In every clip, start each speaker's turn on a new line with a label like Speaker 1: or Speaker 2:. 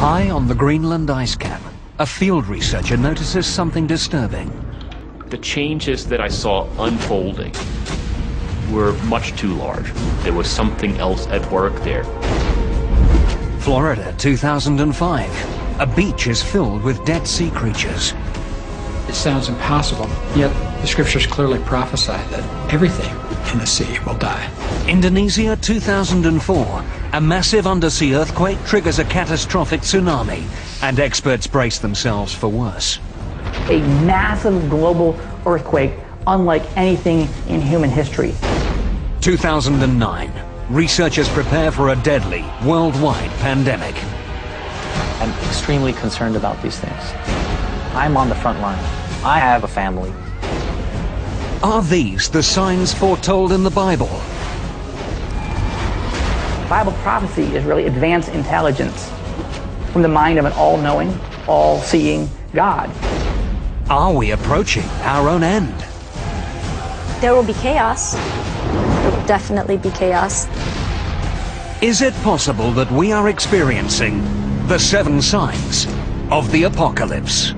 Speaker 1: High on the Greenland ice cap, a field researcher notices something disturbing.
Speaker 2: The changes that I saw unfolding were much too large. There was something else at work there.
Speaker 1: Florida, 2005. A beach is filled with dead sea creatures.
Speaker 3: It sounds impossible, yet the scriptures clearly prophesy that everything in the sea will die.
Speaker 1: Indonesia, 2004. A massive undersea earthquake triggers a catastrophic tsunami, and experts brace themselves for worse.
Speaker 4: A massive global earthquake unlike anything in human history.
Speaker 1: 2009. Researchers prepare for a deadly, worldwide pandemic.
Speaker 5: I'm extremely concerned about these things. I'm on the front line. I have a family.
Speaker 1: Are these the signs foretold in the Bible?
Speaker 4: Bible prophecy is really advanced intelligence from the mind of an all-knowing, all-seeing God.
Speaker 1: Are we approaching our own end?
Speaker 6: There will be chaos. There will definitely be chaos.
Speaker 1: Is it possible that we are experiencing the 7 signs of the apocalypse?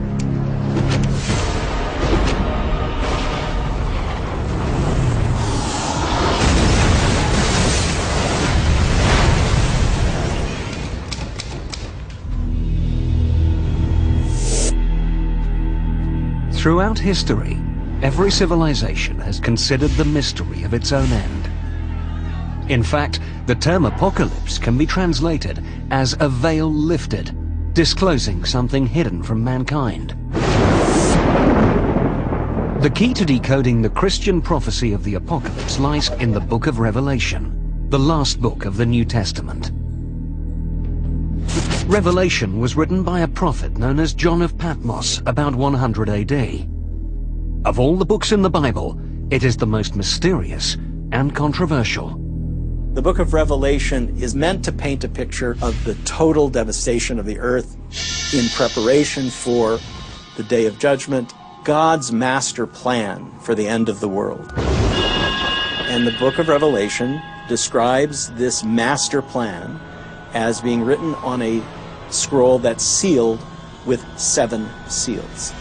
Speaker 1: Throughout history, every civilization has considered the mystery of its own end. In fact, the term apocalypse can be translated as a veil lifted, disclosing something hidden from mankind. The key to decoding the Christian prophecy of the apocalypse lies in the book of Revelation, the last book of the New Testament. Revelation was written by a prophet known as John of Patmos about 100 AD. Of all the books in the Bible, it is the most mysterious and controversial.
Speaker 7: The book of Revelation is meant to paint a picture of the total devastation of the earth in preparation for the day of judgment, God's master plan for the end of the world. And the book of Revelation describes this master plan as being written on a scroll that's sealed with 7 seals.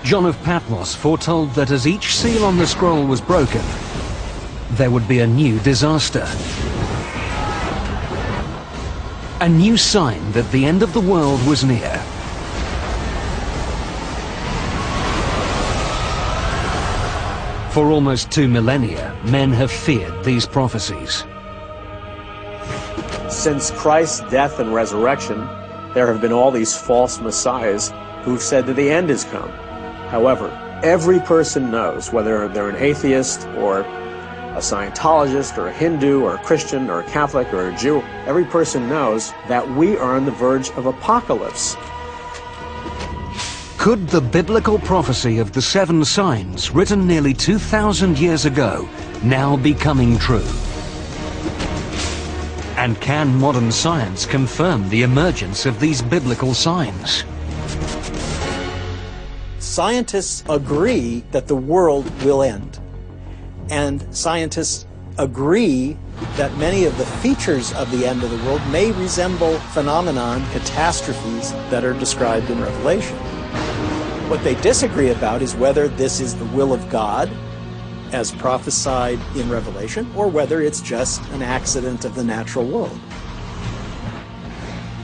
Speaker 1: John of Patmos foretold that as each seal on the scroll was broken, there would be a new disaster. A new sign that the end of the world was near. For almost 2 millennia, men have feared these prophecies.
Speaker 8: Since Christ's death and resurrection, there have been all these false messiahs who've said that the end has come. However, every person knows, whether they're an atheist or a Scientologist or a Hindu or a Christian or a Catholic or a Jew, every person knows that we are on the verge of apocalypse.
Speaker 1: Could the biblical prophecy of the 7 signs, written nearly 2,000 years ago, now be coming true? And can modern science confirm the emergence of these biblical signs?
Speaker 7: Scientists agree that the world will end. And scientists agree that many of the features of the end of the world may resemble phenomenon, catastrophes that are described in Revelation. What they disagree about is whether this is the will of God, as prophesied in Revelation, or whether it's just an accident of the natural world.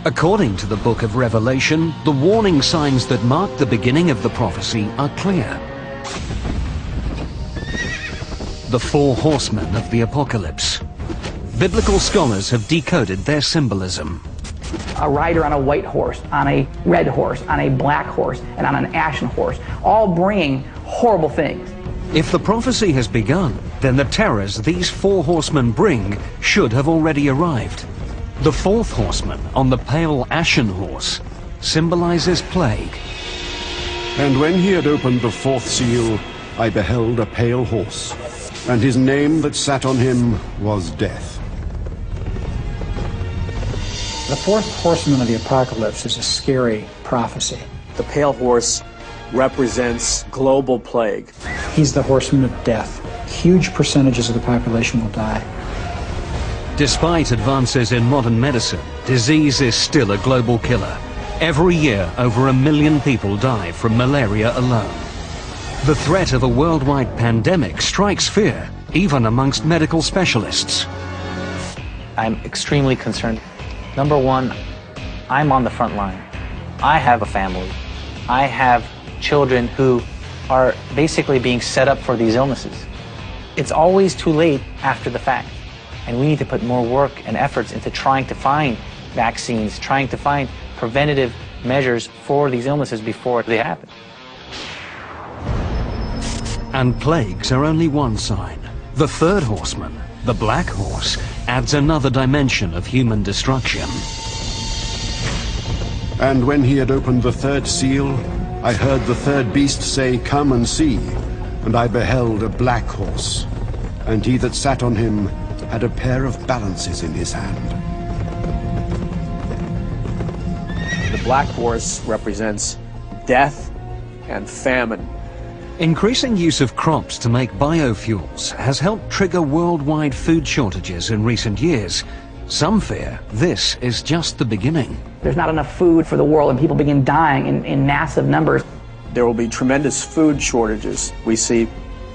Speaker 1: According to the book of Revelation, the warning signs that mark the beginning of the prophecy are clear. The 4 horsemen of the apocalypse. Biblical scholars have decoded their symbolism.
Speaker 4: A rider on a white horse, on a red horse, on a black horse, and on an ashen horse, all bringing horrible things.
Speaker 1: If the prophecy has begun, then the terrors these 4 horsemen bring should have already arrived. The 4th horseman, on the pale ashen horse, symbolizes plague.
Speaker 9: And when he had opened the 4th seal, I beheld a pale horse, and his name that sat on him was Death.
Speaker 3: The 4th horseman of the apocalypse is a scary prophecy.
Speaker 8: The pale horse represents global plague.
Speaker 3: He's the horseman of death. Huge percentages of the population will die.
Speaker 1: Despite advances in modern medicine, disease is still a global killer. Every year, over 1 million people die from malaria alone. The threat of a worldwide pandemic strikes fear, even amongst medical specialists.
Speaker 5: I'm extremely concerned. Number one, I'm on the front line. I have a family. I have children who are basically being set up for these illnesses. It's always too late after the fact. And we need to put more work and efforts into trying to find vaccines, trying to find preventative measures for these illnesses before they happen.
Speaker 1: And plagues are only one sign. The third horseman, the Black Horse, adds another dimension of human destruction.
Speaker 9: And when he had opened the third seal, I heard the third beast say, "Come and see." And I beheld a black horse, and he that sat on him had a pair of balances in his hand.
Speaker 8: The black horse represents death and famine.
Speaker 1: Increasing use of crops to make biofuels has helped trigger worldwide food shortages in recent years. Some fear this is just the beginning.
Speaker 4: There's not enough food for the world and people begin dying in massive numbers.
Speaker 8: There will be tremendous food shortages. We see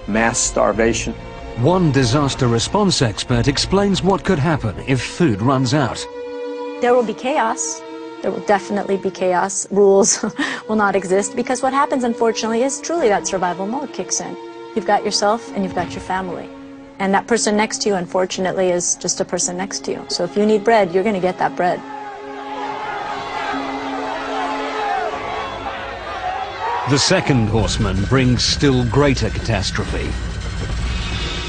Speaker 8: mass starvation.
Speaker 1: One disaster response expert explains what could happen if food runs out.
Speaker 6: There will be chaos. There will definitely be chaos. Rules will not exist because what happens, unfortunately, is truly that survival mode kicks in. You've got yourself and you've got your family. And that person next to you, unfortunately, is just a person next to you. So if you need bread, you're going to get that bread.
Speaker 1: The second horseman brings still greater catastrophe.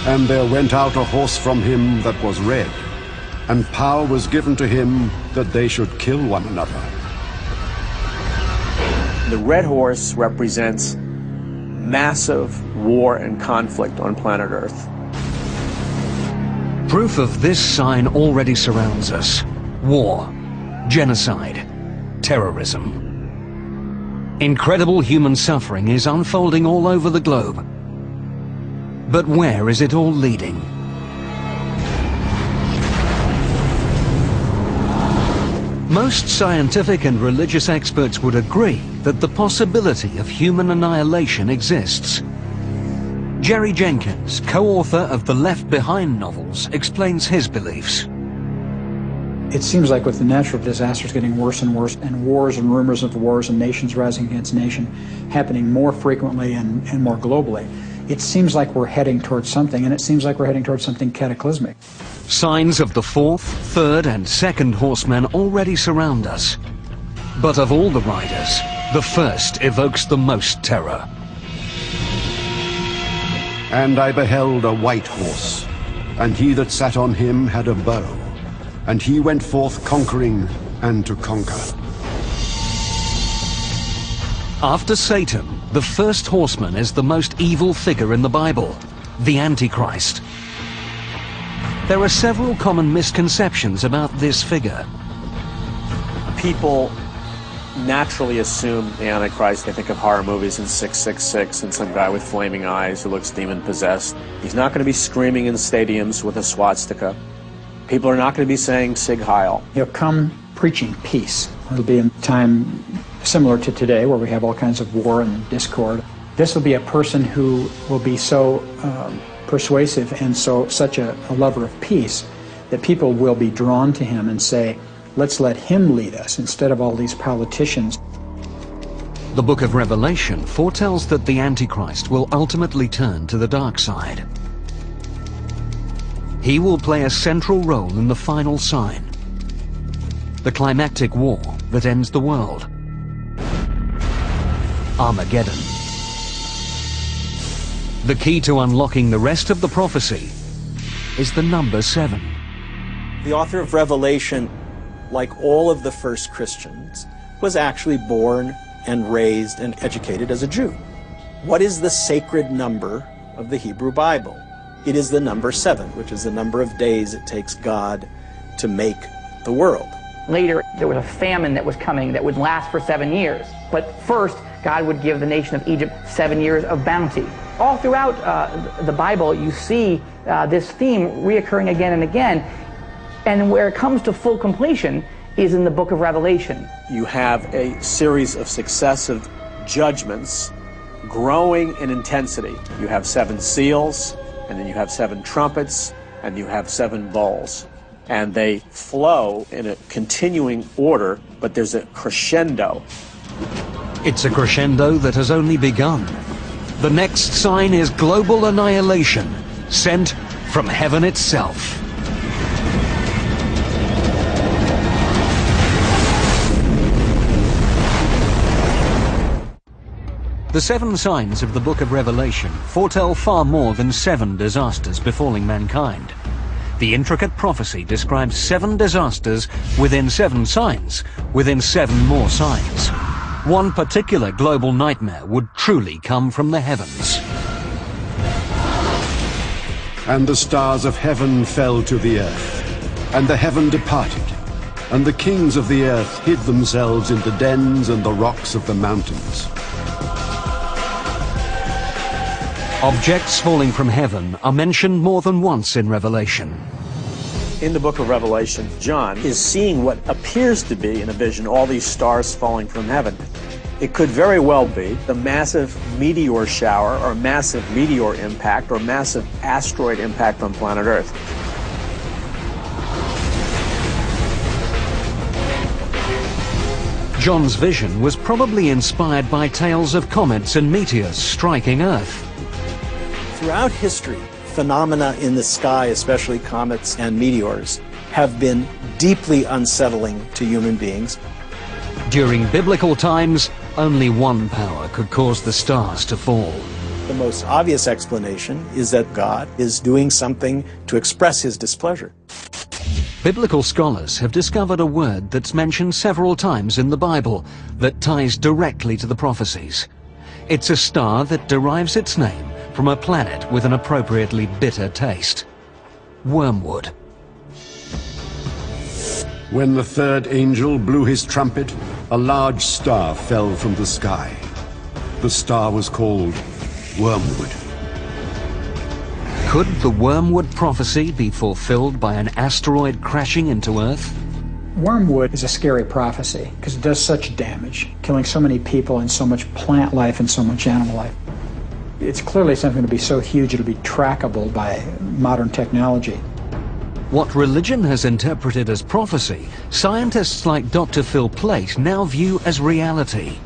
Speaker 9: And there went out a horse from him that was red, and power was given to him that they should kill one another.
Speaker 8: The red horse represents massive war and conflict on planet Earth.
Speaker 1: Proof of this sign already surrounds us. War, genocide, terrorism. Incredible human suffering is unfolding all over the globe. But where is it all leading? Most scientific and religious experts would agree that the possibility of human annihilation exists. Jerry Jenkins, co-author of the Left Behind novels, explains his beliefs.
Speaker 3: It seems like with the natural disasters getting worse and worse, and wars and rumors of wars and nations rising against nation happening more frequently and more globally, it seems like we're heading towards something, and it seems like we're heading towards something cataclysmic.
Speaker 1: Signs of the fourth, third, and second horsemen already surround us. But of all the riders, the first evokes the most terror.
Speaker 9: And I beheld a white horse, and he that sat on him had a bow, and he went forth conquering and to conquer.
Speaker 1: After Satan, the first horseman is the most evil figure in the Bible, the Antichrist. There are several common misconceptions about this figure.
Speaker 8: People naturally assume the Antichrist. They think of horror movies in 666 and some guy with flaming eyes who looks demon-possessed. He's not going to be screaming in stadiums with a swastika. People are not going to be saying Sig Heil.
Speaker 3: He'll come preaching peace. It'll be a time similar to today where we have all kinds of war and discord. This will be a person who will be so persuasive and such a lover of peace that people will be drawn to him and say, let's let him lead us instead of all these politicians.
Speaker 1: The book of Revelation foretells that the Antichrist will ultimately turn to the dark side. He will play a central role in the final sign, the climactic war that ends the world. Armageddon. The key to unlocking the rest of the prophecy is the number 7.
Speaker 7: The author of Revelation, like all of the first Christians, was actually born and raised and educated as a Jew. What is the sacred number of the Hebrew Bible? It is the number 7, which is the number of days it takes God to make the world.
Speaker 4: Later, there was a famine that was coming that would last for 7 years. But first, God would give the nation of Egypt 7 years of bounty. All throughout the Bible, you see this theme reoccurring again and again. And where it comes to full completion is in the book of Revelation.
Speaker 8: You have a series of successive judgments growing in intensity. You have 7 seals, and then you have 7 trumpets, and you have 7 bowls. And they flow in a continuing order, but there's a crescendo.
Speaker 1: It's a crescendo that has only begun. The next sign is global annihilation, sent from heaven itself. The 7 signs of the book of Revelation foretell far more than 7 disasters befalling mankind. The intricate prophecy describes 7 disasters within 7 signs, within 7 more signs. One particular global nightmare would truly come from the heavens.
Speaker 9: And the stars of heaven fell to the earth, and the heaven departed, and the kings of the earth hid themselves in the dens and the rocks of the mountains.
Speaker 1: Objects falling from heaven are mentioned more than once in Revelation.
Speaker 8: In the book of Revelation, John is seeing what appears to be, in a vision, all these stars falling from heaven. It could very well be the massive meteor shower or massive meteor impact or massive asteroid impact on planet Earth.
Speaker 1: John's vision was probably inspired by tales of comets and meteors striking Earth.
Speaker 7: Throughout history, phenomena in the sky, especially comets and meteors, have been deeply unsettling to human beings.
Speaker 1: During biblical times, only one power could cause the stars to fall.
Speaker 7: The most obvious explanation is that God is doing something to express his displeasure.
Speaker 1: Biblical scholars have discovered a word that's mentioned several times in the Bible that ties directly to the prophecies. It's a star that derives its name from a planet with an appropriately bitter taste. Wormwood.
Speaker 9: When the 3rd angel blew his trumpet, a large star fell from the sky. The star was called Wormwood.
Speaker 1: Could the Wormwood prophecy be fulfilled by an asteroid crashing into Earth?
Speaker 3: Wormwood is a scary prophecy because it does such damage, killing so many people and so much plant life and so much animal life. It's clearly something to be so huge it'll be trackable by modern technology.
Speaker 1: What religion has interpreted as prophecy, scientists like Dr. Phil Plait now view as reality.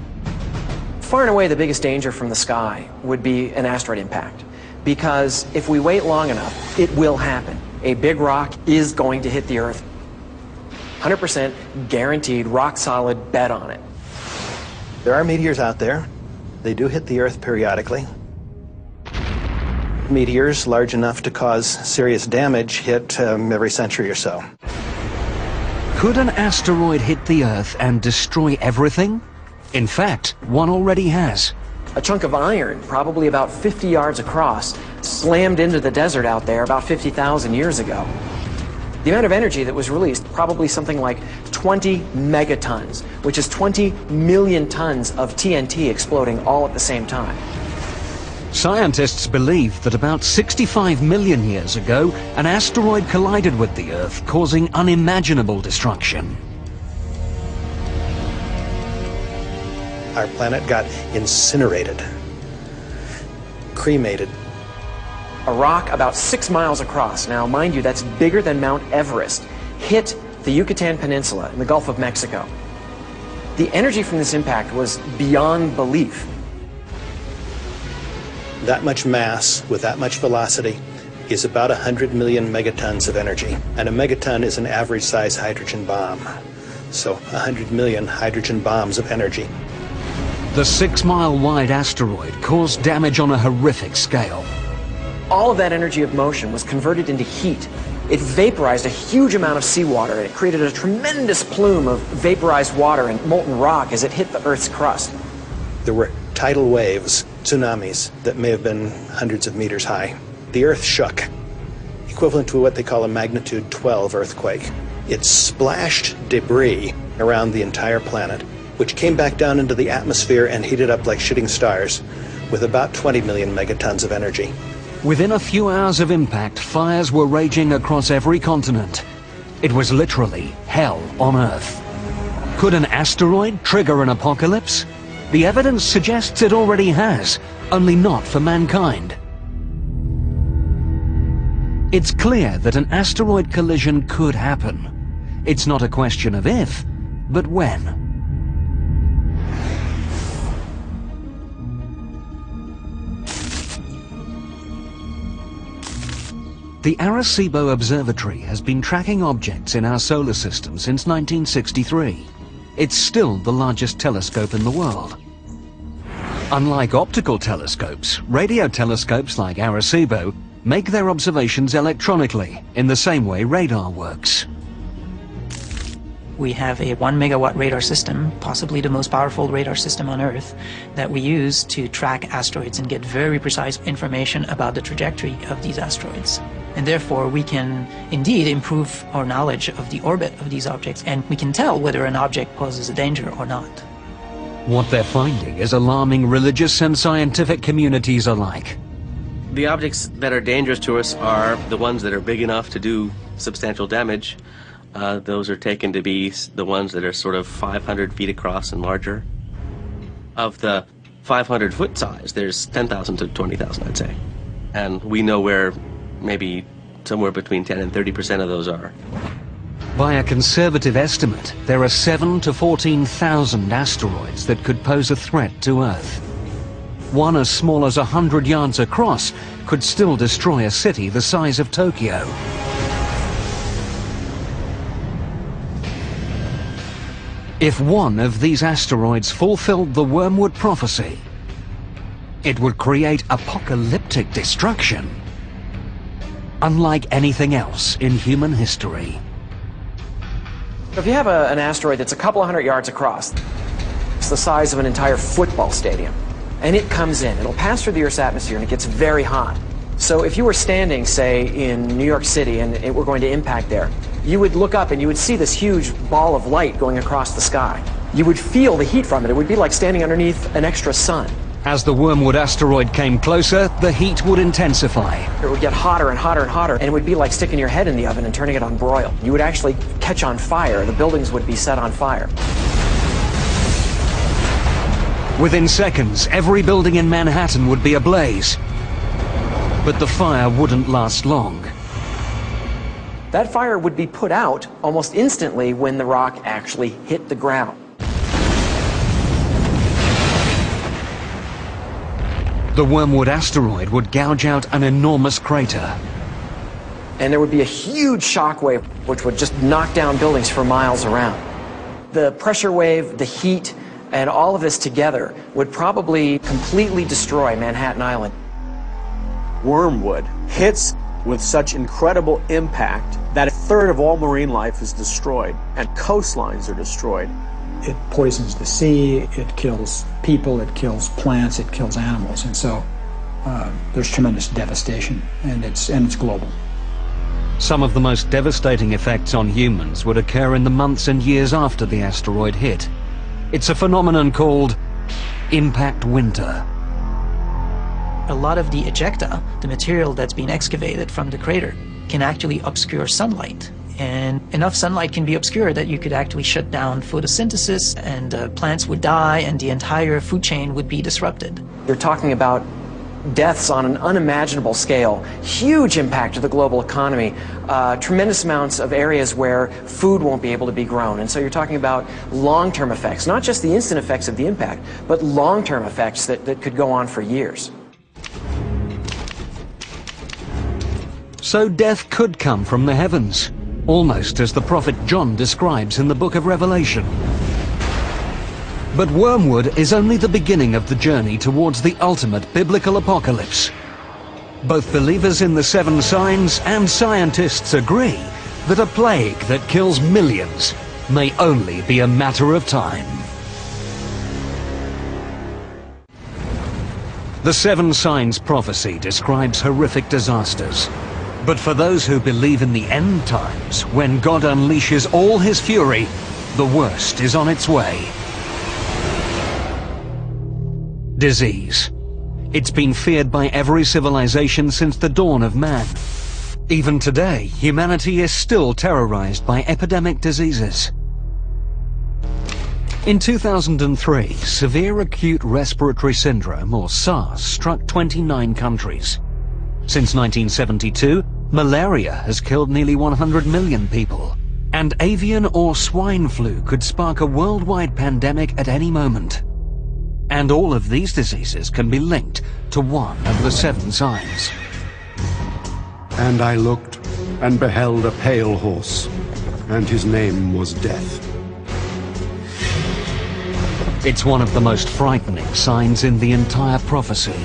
Speaker 10: Far and away the biggest danger from the sky would be an asteroid impact, because if we wait long enough, it will happen. A big rock is going to hit the Earth. 100% guaranteed, rock solid, bet on it.
Speaker 11: There are meteors out there. They do hit the Earth periodically. Meteors large enough to cause serious damage hit every century or so.
Speaker 1: Could an asteroid hit the Earth and destroy everything? In fact, one already has.
Speaker 10: A chunk of iron, probably about 50 yards across, slammed into the desert out there about 50,000 years ago. The amount of energy that was released, probably something like 20 megatons, which is 20 million tons of TNT exploding all at the same time.
Speaker 1: Scientists believe that about 65 million years ago, an asteroid collided with the Earth, causing unimaginable destruction.
Speaker 11: Our planet got incinerated, cremated.
Speaker 10: A rock about 6 miles across, now mind you that's bigger than Mount Everest, hit the Yucatan Peninsula in the Gulf of Mexico. The energy from this impact was beyond belief.
Speaker 11: That much mass with that much velocity is about 100 million megatons of energy. And a megaton is an average size hydrogen bomb. So 100 million hydrogen bombs of energy.
Speaker 1: The 6-mile-wide asteroid caused damage on a horrific scale.
Speaker 10: All of that energy of motion was converted into heat. It vaporized a huge amount of seawater, and it created a tremendous plume of vaporized water and molten rock as it hit the Earth's crust.
Speaker 11: There were tidal waves, tsunamis, that may have been hundreds of meters high. The Earth shook, equivalent to what they call a magnitude 12 earthquake. It splashed debris around the entire planet, which came back down into the atmosphere and heated up like shooting stars, with about 20 million megatons of energy.
Speaker 1: Within a few hours of impact, fires were raging across every continent. It was literally hell on Earth. Could an asteroid trigger an apocalypse? The evidence suggests it already has, only not for mankind. It's clear that an asteroid collision could happen. It's not a question of if, but when. The Arecibo Observatory has been tracking objects in our solar system since 1963. It's still the largest telescope in the world. Unlike optical telescopes, radio telescopes like Arecibo make their observations electronically, in the same way radar works.
Speaker 12: We have a 1 megawatt radar system, possibly the most powerful radar system on Earth, that we use to track asteroids and get very precise information about the trajectory of these asteroids. And therefore we can indeed improve our knowledge of the orbit of these objects, and we can tell whether an object poses a danger or not.
Speaker 1: What they're finding is alarming religious and scientific communities alike.
Speaker 13: The objects that are dangerous to us are the ones that are big enough to do substantial damage. Those are taken to be the ones that are sort of 500 feet across and larger. Of the 500-foot size, there's 10,000 to 20,000, I'd say. And we know where maybe somewhere between 10 and 30% of those are.
Speaker 1: By a conservative estimate, there are 7,000 to 14,000 asteroids that could pose a threat to Earth. One as small as 100 yards across could still destroy a city the size of Tokyo. If one of these asteroids fulfilled the Wormwood prophecy, it would create apocalyptic destruction, unlike anything else in human history.
Speaker 10: If you have an asteroid that's a couple of 100 yards across, it's the size of an entire football stadium, and it comes in, it'll pass through the Earth's atmosphere and it gets very hot. So if you were standing, say, in New York City and it were going to impact there, you would look up and you would see this huge ball of light going across the sky. You would feel the heat from it. It would be like standing underneath an extra sun.
Speaker 1: As the Wormwood asteroid came closer, the heat would intensify.
Speaker 10: It would get hotter and hotter and hotter, and it would be like sticking your head in the oven and turning it on broil. You would actually catch on fire. The buildings would be set on fire.
Speaker 1: Within seconds, every building in Manhattan would be ablaze. But the fire wouldn't last long.
Speaker 10: That fire would be put out almost instantly when the rock actually hit the ground.
Speaker 1: The Wormwood asteroid would gouge out an enormous crater.
Speaker 10: And there would be a huge shock wave which would just knock down buildings for miles around. The pressure wave, the heat, and all of this together would probably completely destroy Manhattan Island.
Speaker 8: Wormwood hits with such incredible impact that a third of all marine life is destroyed, and coastlines are destroyed.
Speaker 3: It poisons the sea, it kills people, it kills plants, it kills animals, and so there's tremendous devastation, and it's global.
Speaker 1: Some of the most devastating effects on humans would occur in the months and years after the asteroid hit. It's a phenomenon called impact winter.
Speaker 12: A lot of the ejecta, the material that's been excavated from the crater, can actually obscure sunlight. And enough sunlight can be obscured that you could actually shut down photosynthesis, and plants would die, and the entire food chain would be disrupted.
Speaker 10: You're talking about deaths on an unimaginable scale, huge impact to the global economy, tremendous amounts of areas where food won't be able to be grown. And so you're talking about long-term effects, not just the instant effects of the impact, but long-term effects that could go on for years.
Speaker 1: So death could come from the heavens, almost as the prophet John describes in the book of Revelation. But Wormwood is only the beginning of the journey towards the ultimate biblical apocalypse. Both believers in the 7 signs and scientists agree that a plague that kills millions may only be a matter of time. The 7 signs prophecy describes horrific disasters. But for those who believe in the end times, when God unleashes all his fury, the worst is on its way. Disease. It's been feared by every civilization since the dawn of man. Even today, humanity is still terrorized by epidemic diseases. In 2003, severe acute respiratory syndrome, or SARS, struck 29 countries. Since 1972, malaria has killed nearly 100 million people, and avian or swine flu could spark a worldwide pandemic at any moment. And all of these diseases can be linked to one of the 7 signs.
Speaker 9: And I looked, and beheld a pale horse, and his name was Death.
Speaker 1: It's one of the most frightening signs in the entire prophecy.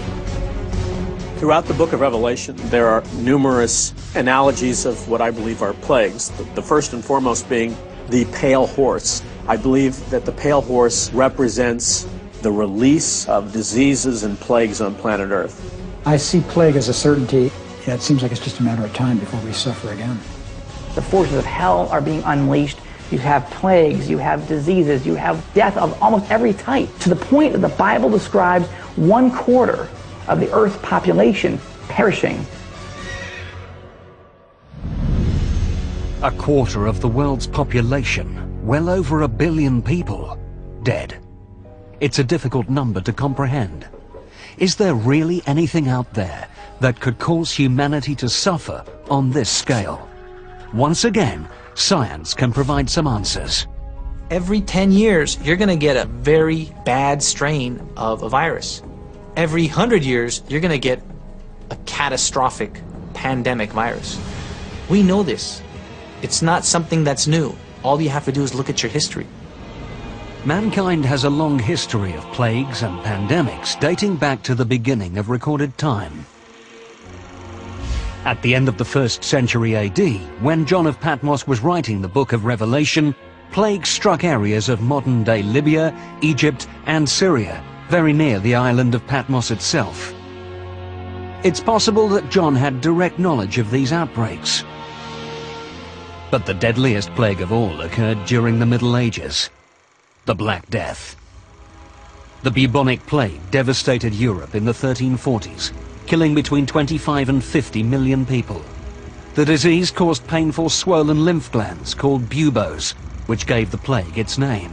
Speaker 8: Throughout the book of Revelation, there are numerous analogies of what I believe are plagues. The first and foremost being the pale horse. I believe that the pale horse represents the release of diseases and plagues on planet Earth.
Speaker 3: I see plague as a certainty. It seems like it's just a matter of time before we suffer again.
Speaker 4: The forces of hell are being unleashed. You have plagues, you have diseases, you have death of almost every type, to the point that the Bible describes 1/4 of the Earth's population perishing.
Speaker 1: 1/4 of the world's population, well over 1 billion people, dead. It's a difficult number to comprehend. Is there really anything out there that could cause humanity to suffer on this scale? Once again, science can provide some answers.
Speaker 12: Every 10 years, you're going to get a very bad strain of a virus. Every 100 years, you're going to get a catastrophic pandemic virus. We know this. It's not something that's new. All you have to do is look at your history.
Speaker 1: Mankind has a long history of plagues and pandemics dating back to the beginning of recorded time. At the end of the 1st century AD, when John of Patmos was writing the book of Revelation, plagues struck areas of modern-day Libya, Egypt, and Syria, very near the island of Patmos itself. It's possible that John had direct knowledge of these outbreaks. But the deadliest plague of all occurred during the Middle Ages, the Black Death. The bubonic plague devastated Europe in the 1340s, killing between 25 and 50 million people. The disease caused painful swollen lymph glands called buboes, which gave the plague its name.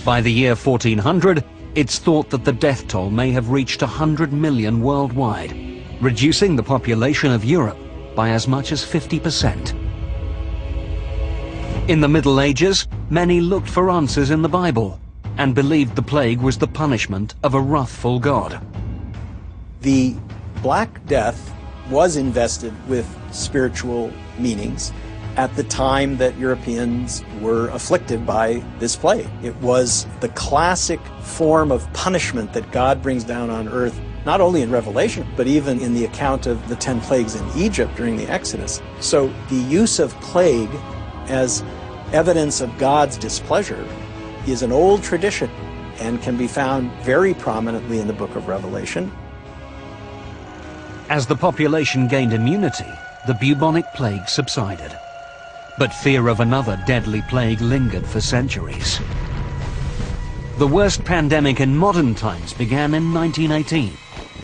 Speaker 1: By the year 1400, it's thought that the death toll may have reached 100 million worldwide, reducing the population of Europe by as much as 50%. In the Middle Ages, many looked for answers in the Bible and believed the plague was the punishment of a wrathful God.
Speaker 7: The Black Death was invested with spiritual meanings at the time that Europeans were afflicted by this plague. It was the classic form of punishment that God brings down on earth, not only in Revelation, but even in the account of the 10 plagues in Egypt during the Exodus. So the use of plague as evidence of God's displeasure is an old tradition and can be found very prominently in the book of Revelation.
Speaker 1: As the population gained immunity, the bubonic plague subsided. But fear of another deadly plague lingered for centuries. The worst pandemic in modern times began in 1918,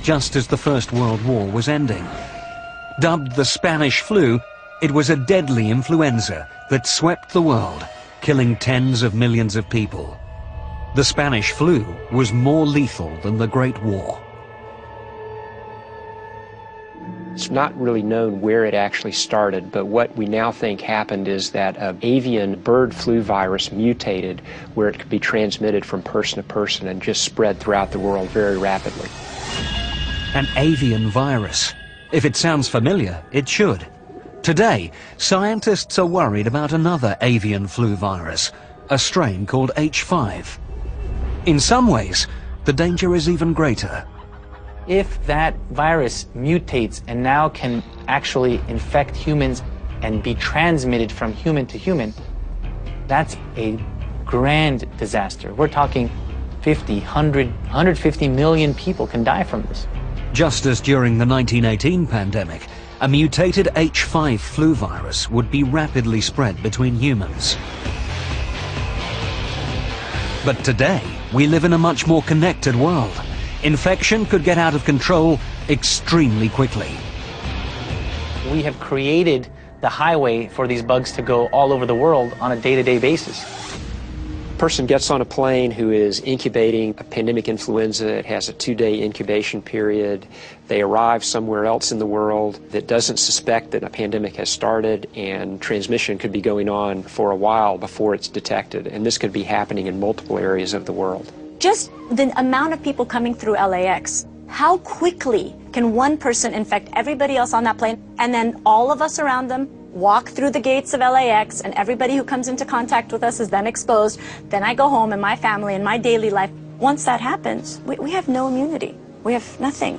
Speaker 1: just as the First World War was ending. Dubbed the Spanish flu, it was a deadly influenza that swept the world, killing tens of millions of people. The Spanish flu was more lethal than the Great War.
Speaker 14: It's not really known where it actually started, but what we now think happened is that an avian bird flu virus mutated where it could be transmitted from person to person and just spread throughout the world very rapidly.
Speaker 1: An avian virus. If it sounds familiar, it should. Today, scientists are worried about another avian flu virus, a strain called H5. In some ways, the danger is even greater.
Speaker 5: If that virus mutates and now can actually infect humans and be transmitted from human to human, that's a grand disaster. We're talking 50, 100, 150 million people can die from this.
Speaker 1: Just as during the 1918 pandemic, a mutated H5 flu virus would be rapidly spread between humans. But today, we live in a much more connected world. Infection could get out of control extremely quickly.
Speaker 5: We have created the highway for these bugs to go all over the world on a day-to-day basis.
Speaker 14: A person gets on a plane who is incubating a pandemic influenza. It has a 2-day incubation period. They arrive somewhere else in the world that doesn't suspect that a pandemic has started, and transmission could be going on for a while before it's detected. And this could be happening in multiple areas of the world.
Speaker 6: Just the amount of people coming through LAX, how quickly can one person infect everybody else on that plane, and then all of us around them walk through the gates of LAX, and everybody who comes into contact with us is then exposed. Then I go home and my family and my daily life. Once that happens, we have no immunity. We have nothing.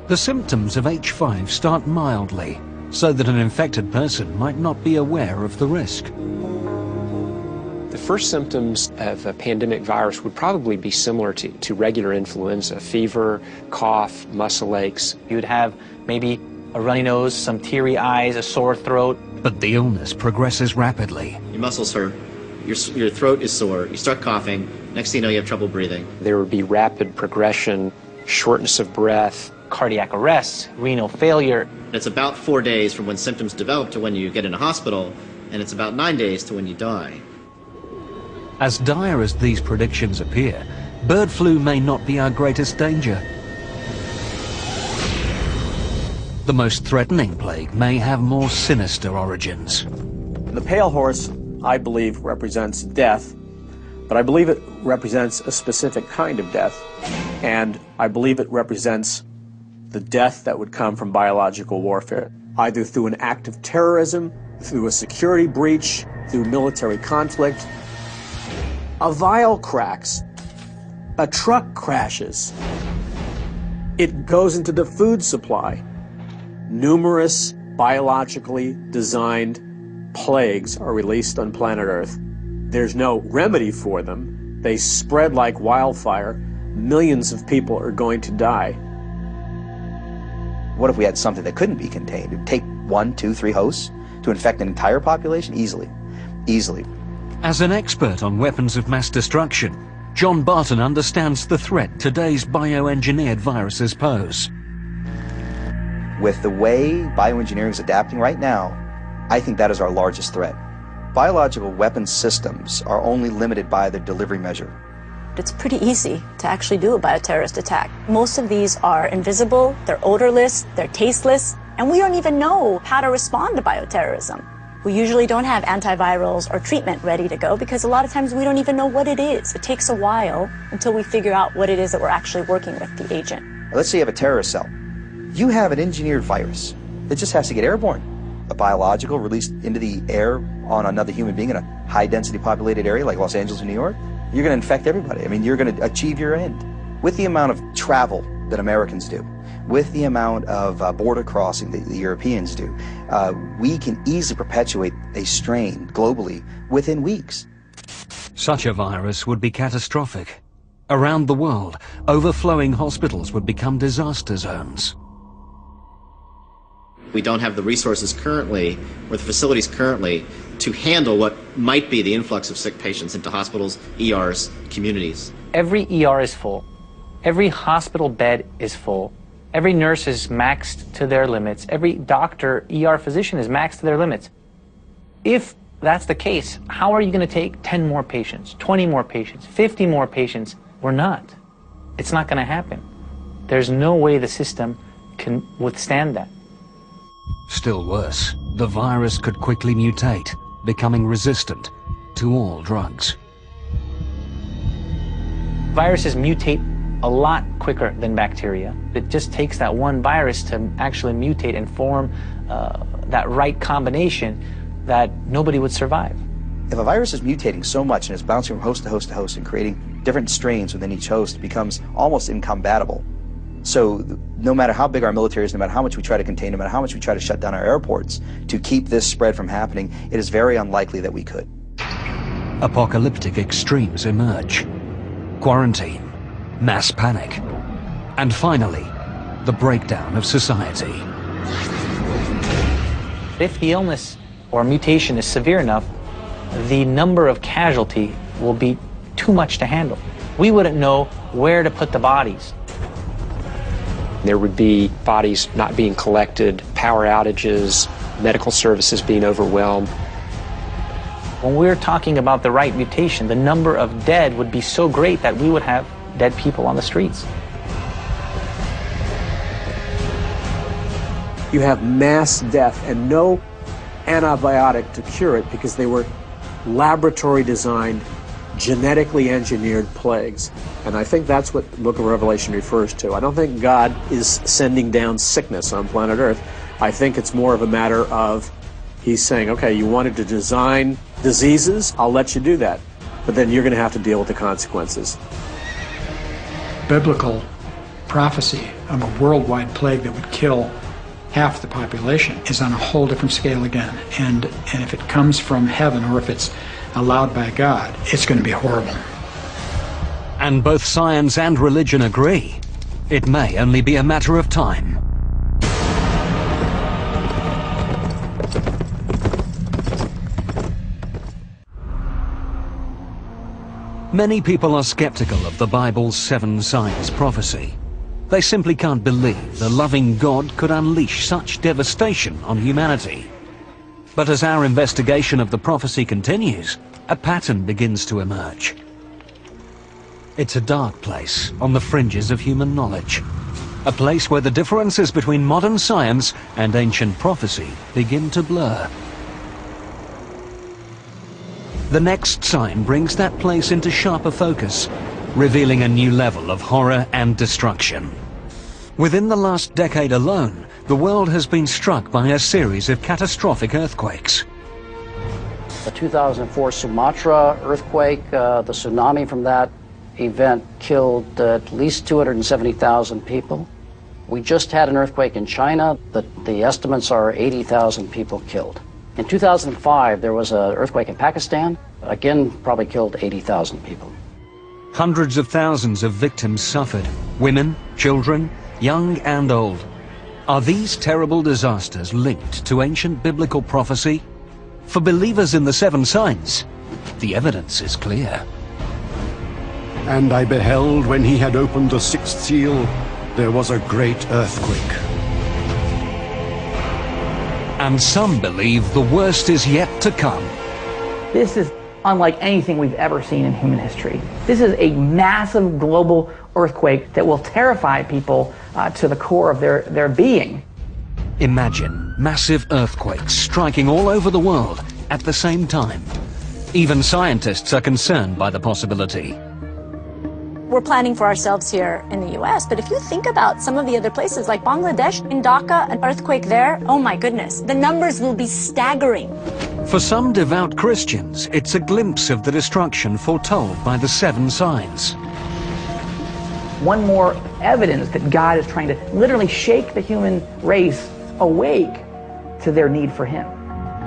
Speaker 1: The symptoms of H5 start mildly, so that an infected person might not be aware of the risk.
Speaker 14: The first symptoms of a pandemic virus would probably be similar to regular influenza: fever, cough, muscle aches.
Speaker 5: You would have maybe a runny nose, some teary eyes, a sore throat.
Speaker 1: But the illness progresses rapidly.
Speaker 15: Your muscles hurt, your throat is sore, you start coughing, next thing you know you have trouble breathing.
Speaker 14: There would be rapid progression, shortness of breath,
Speaker 5: cardiac arrest, renal failure.
Speaker 15: It's about 4 days from when symptoms develop to when you get in a hospital, and it's about 9 days to when you die.
Speaker 1: As dire as these predictions appear, bird flu may not be our greatest danger. The most threatening plague may have more sinister origins.
Speaker 8: The pale horse, I believe, represents death, but I believe it represents a specific kind of death, and I believe it represents the death that would come from biological warfare, either through an act of terrorism, through a security breach, through military conflict. A vial cracks, a truck crashes, it goes into the food supply. Numerous biologically designed plagues are released on planet Earth. There's no remedy for them. They spread like wildfire. Millions of people are going to die.
Speaker 16: What if we had something that couldn't be contained? It would take 1, 2, 3 hosts to infect an entire population easily. Easily.
Speaker 1: As an expert on weapons of mass destruction, John Barton understands the threat today's bioengineered viruses pose.
Speaker 16: With the way bioengineering is adapting right now, I think that is our largest threat. Biological weapons systems are only limited by their delivery measure.
Speaker 6: It's pretty easy to actually do a bioterrorist attack. Most of these are invisible, they're odorless, they're tasteless, and we don't even know how to respond to bioterrorism. We usually don't have antivirals or treatment ready to go because a lot of times we don't even know what it is. It takes a while until we figure out what it is that we're actually working with, the agent.
Speaker 16: Let's say you have a terrorist cell. You have an engineered virus that just has to get airborne. A biological released into the air on another human being in a high-density populated area like Los Angeles or New York, you're going to infect everybody. I mean, you're going to achieve your end. With the amount of travel that Americans do, with the amount of border crossing that the Europeans do, we can easily perpetuate a strain globally within weeks.
Speaker 1: Such a virus would be catastrophic. Around the world, overflowing hospitals would become disaster zones.
Speaker 15: We don't have the resources currently, or the facilities currently, to handle what might be the influx of sick patients into hospitals, ERs, communities.
Speaker 5: Every ER is full. Every hospital bed is full. Every nurse is maxed to their limits. Every doctor, ER physician is maxed to their limits. If that's the case, how are you going to take 10 more patients, 20 more patients, 50 more patients? We're not. It's not going to happen. There's no way the system can withstand that.
Speaker 1: Still worse, the virus could quickly mutate, becoming resistant to all drugs.
Speaker 5: Viruses mutate a lot quicker than bacteria. It just takes that one virus to actually mutate and form that right combination that nobody would survive.
Speaker 16: If a virus is mutating so much and it's bouncing from host to host to host and creating different strains within each host, it becomes almost incompatible. So no matter how big our military is, no matter how much we try to contain, no matter how much we try to shut down our airports to keep this spread from happening, it is very unlikely that we could.
Speaker 1: Apocalyptic extremes emerge. Quarantine, mass panic, and finally, the breakdown of society.
Speaker 5: If the illness or mutation is severe enough, the number of casualty will be too much to handle. We wouldn't know where to put the bodies.
Speaker 14: There would be bodies not being collected, power outages, medical services being overwhelmed.
Speaker 5: When we're talking about the right mutation, the number of dead would be so great that we would have dead people on the streets.
Speaker 8: You have mass death and no antibiotic to cure it because they were laboratory designed, genetically engineered plagues. And I think that's what the book of Revelation refers to. I don't think God is sending down sickness on planet Earth. I think it's more of a matter of he's saying, okay, you wanted to design diseases, I'll let you do that. But then you're going to have to deal with the consequences.
Speaker 3: Biblical prophecy of a worldwide plague that would kill half the population is on a whole different scale again. And if it comes from heaven or if it's allowed by God, it's going to be horrible.
Speaker 1: And both science and religion agree. It may only be a matter of time. Many people are skeptical of the Bible's 7 signs prophecy. They simply can't believe the loving God could unleash such devastation on humanity. But as our investigation of the prophecy continues, a pattern begins to emerge. It's a dark place on the fringes of human knowledge. A place where the differences between modern science and ancient prophecy begin to blur. The next sign brings that place into sharper focus, revealing a new level of horror and destruction. Within the last decade alone, the world has been struck by a series of catastrophic earthquakes.
Speaker 17: The 2004 Sumatra earthquake, the tsunami from that event killed at least 270,000 people. We just had an earthquake in China. The estimates are 80,000 people killed. In 2005, there was an earthquake in Pakistan. Again, probably killed 80,000 people.
Speaker 1: Hundreds of thousands of victims suffered. Women, children, young and old. Are these terrible disasters linked to ancient biblical prophecy? For believers in the 7 signs, the evidence is clear.
Speaker 9: And I beheld when he had opened the 6th seal, there was a great earthquake.
Speaker 1: And some believe the worst is yet to come.
Speaker 4: This is unlike anything we've ever seen in human history. This is a massive global earthquake that will terrify people to the core of their being.
Speaker 1: Imagine massive earthquakes striking all over the world at the same time. Even scientists are concerned by the possibility.
Speaker 6: We're planning for ourselves here in the US, but if you think about some of the other places like Bangladesh, in Dhaka, an earthquake there, oh my goodness, the numbers will be staggering.
Speaker 1: For some devout Christians, it's a glimpse of the destruction foretold by the 7 signs.
Speaker 4: One more evidence that God is trying to literally shake the human race awake to their need for Him.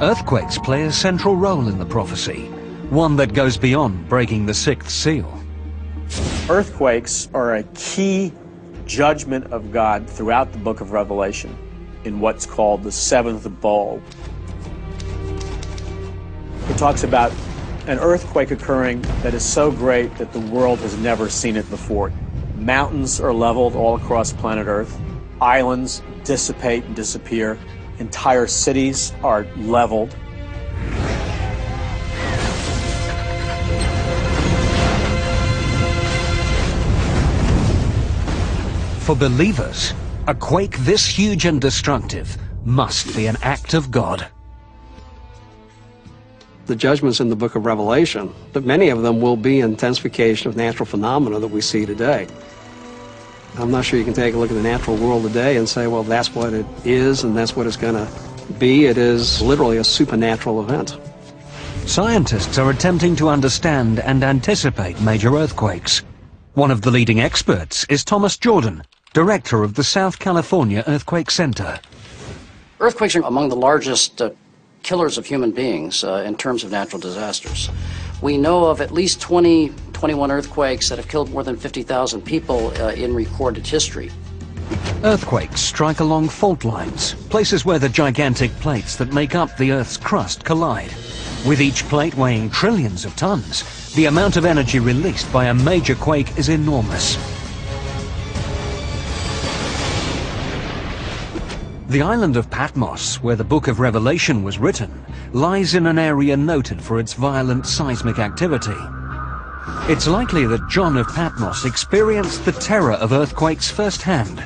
Speaker 1: Earthquakes play a central role in the prophecy, one that goes beyond breaking the 6th seal.
Speaker 8: Earthquakes are a key judgment of God throughout the book of Revelation in what's called the 7th bowl. It talks about an earthquake occurring that is so great that the world has never seen it before. Mountains are leveled all across planet Earth. Islands dissipate and disappear. Entire cities are leveled.
Speaker 1: For believers, a quake this huge and destructive must be an act of God.
Speaker 18: The judgments in the book of Revelation, but many of them will be intensification of natural phenomena that we see today. I'm not sure you can take a look at the natural world today and say, well, that's what it is and that's what it's going to be. It is literally a supernatural event.
Speaker 1: Scientists are attempting to understand and anticipate major earthquakes. One of the leading experts is Thomas Jordan, director of the South California Earthquake Center.
Speaker 17: Earthquakes are among the largest killers of human beings in terms of natural disasters. We know of at least 21 earthquakes that have killed more than 50,000 people in recorded history.
Speaker 1: Earthquakes strike along fault lines, places where the gigantic plates that make up the Earth's crust collide. With each plate weighing trillions of tons, the amount of energy released by a major quake is enormous. The island of Patmos, where the Book of Revelation was written, lies in an area noted for its violent seismic activity. It's likely that John of Patmos experienced the terror of earthquakes firsthand.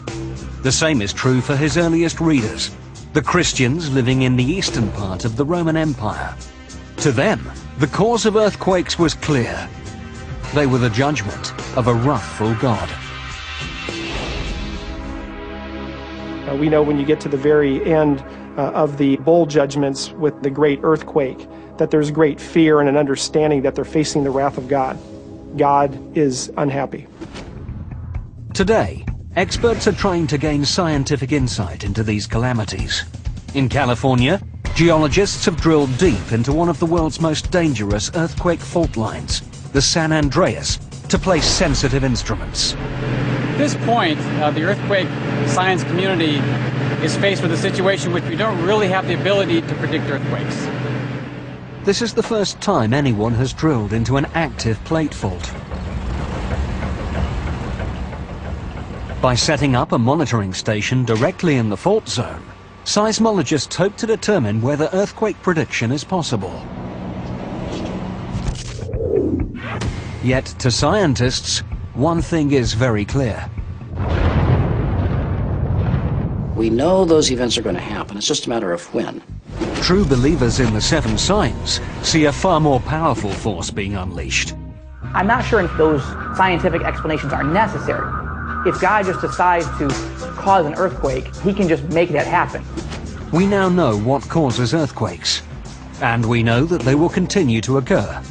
Speaker 1: The same is true for his earliest readers, the Christians living in the eastern part of the Roman Empire. To them, the cause of earthquakes was clear. They were the judgment of a wrathful God.
Speaker 19: We know when you get to the very end of the bowl judgments with the great earthquake, that there's great fear and an understanding that they're facing the wrath of God. God is unhappy.
Speaker 1: Today, experts are trying to gain scientific insight into these calamities. In California, geologists have drilled deep into one of the world's most dangerous earthquake fault lines, the San Andreas, to place sensitive instruments.
Speaker 20: At this point, the earthquake science community is faced with a situation in which we don't really have the ability to predict earthquakes.
Speaker 1: This is the first time anyone has drilled into an active plate fault. By setting up a monitoring station directly in the fault zone, seismologists hope to determine whether earthquake prediction is possible. Yet, to scientists, one thing is very clear.
Speaker 17: We know those events are going to happen. It's just a matter of when.
Speaker 1: True believers in the seven signs see a far more powerful force being unleashed.
Speaker 4: I'm not sure if those scientific explanations are necessary. If God just decides to cause an earthquake, he can just make that happen.
Speaker 1: We now know what causes earthquakes, and we know that they will continue to occur.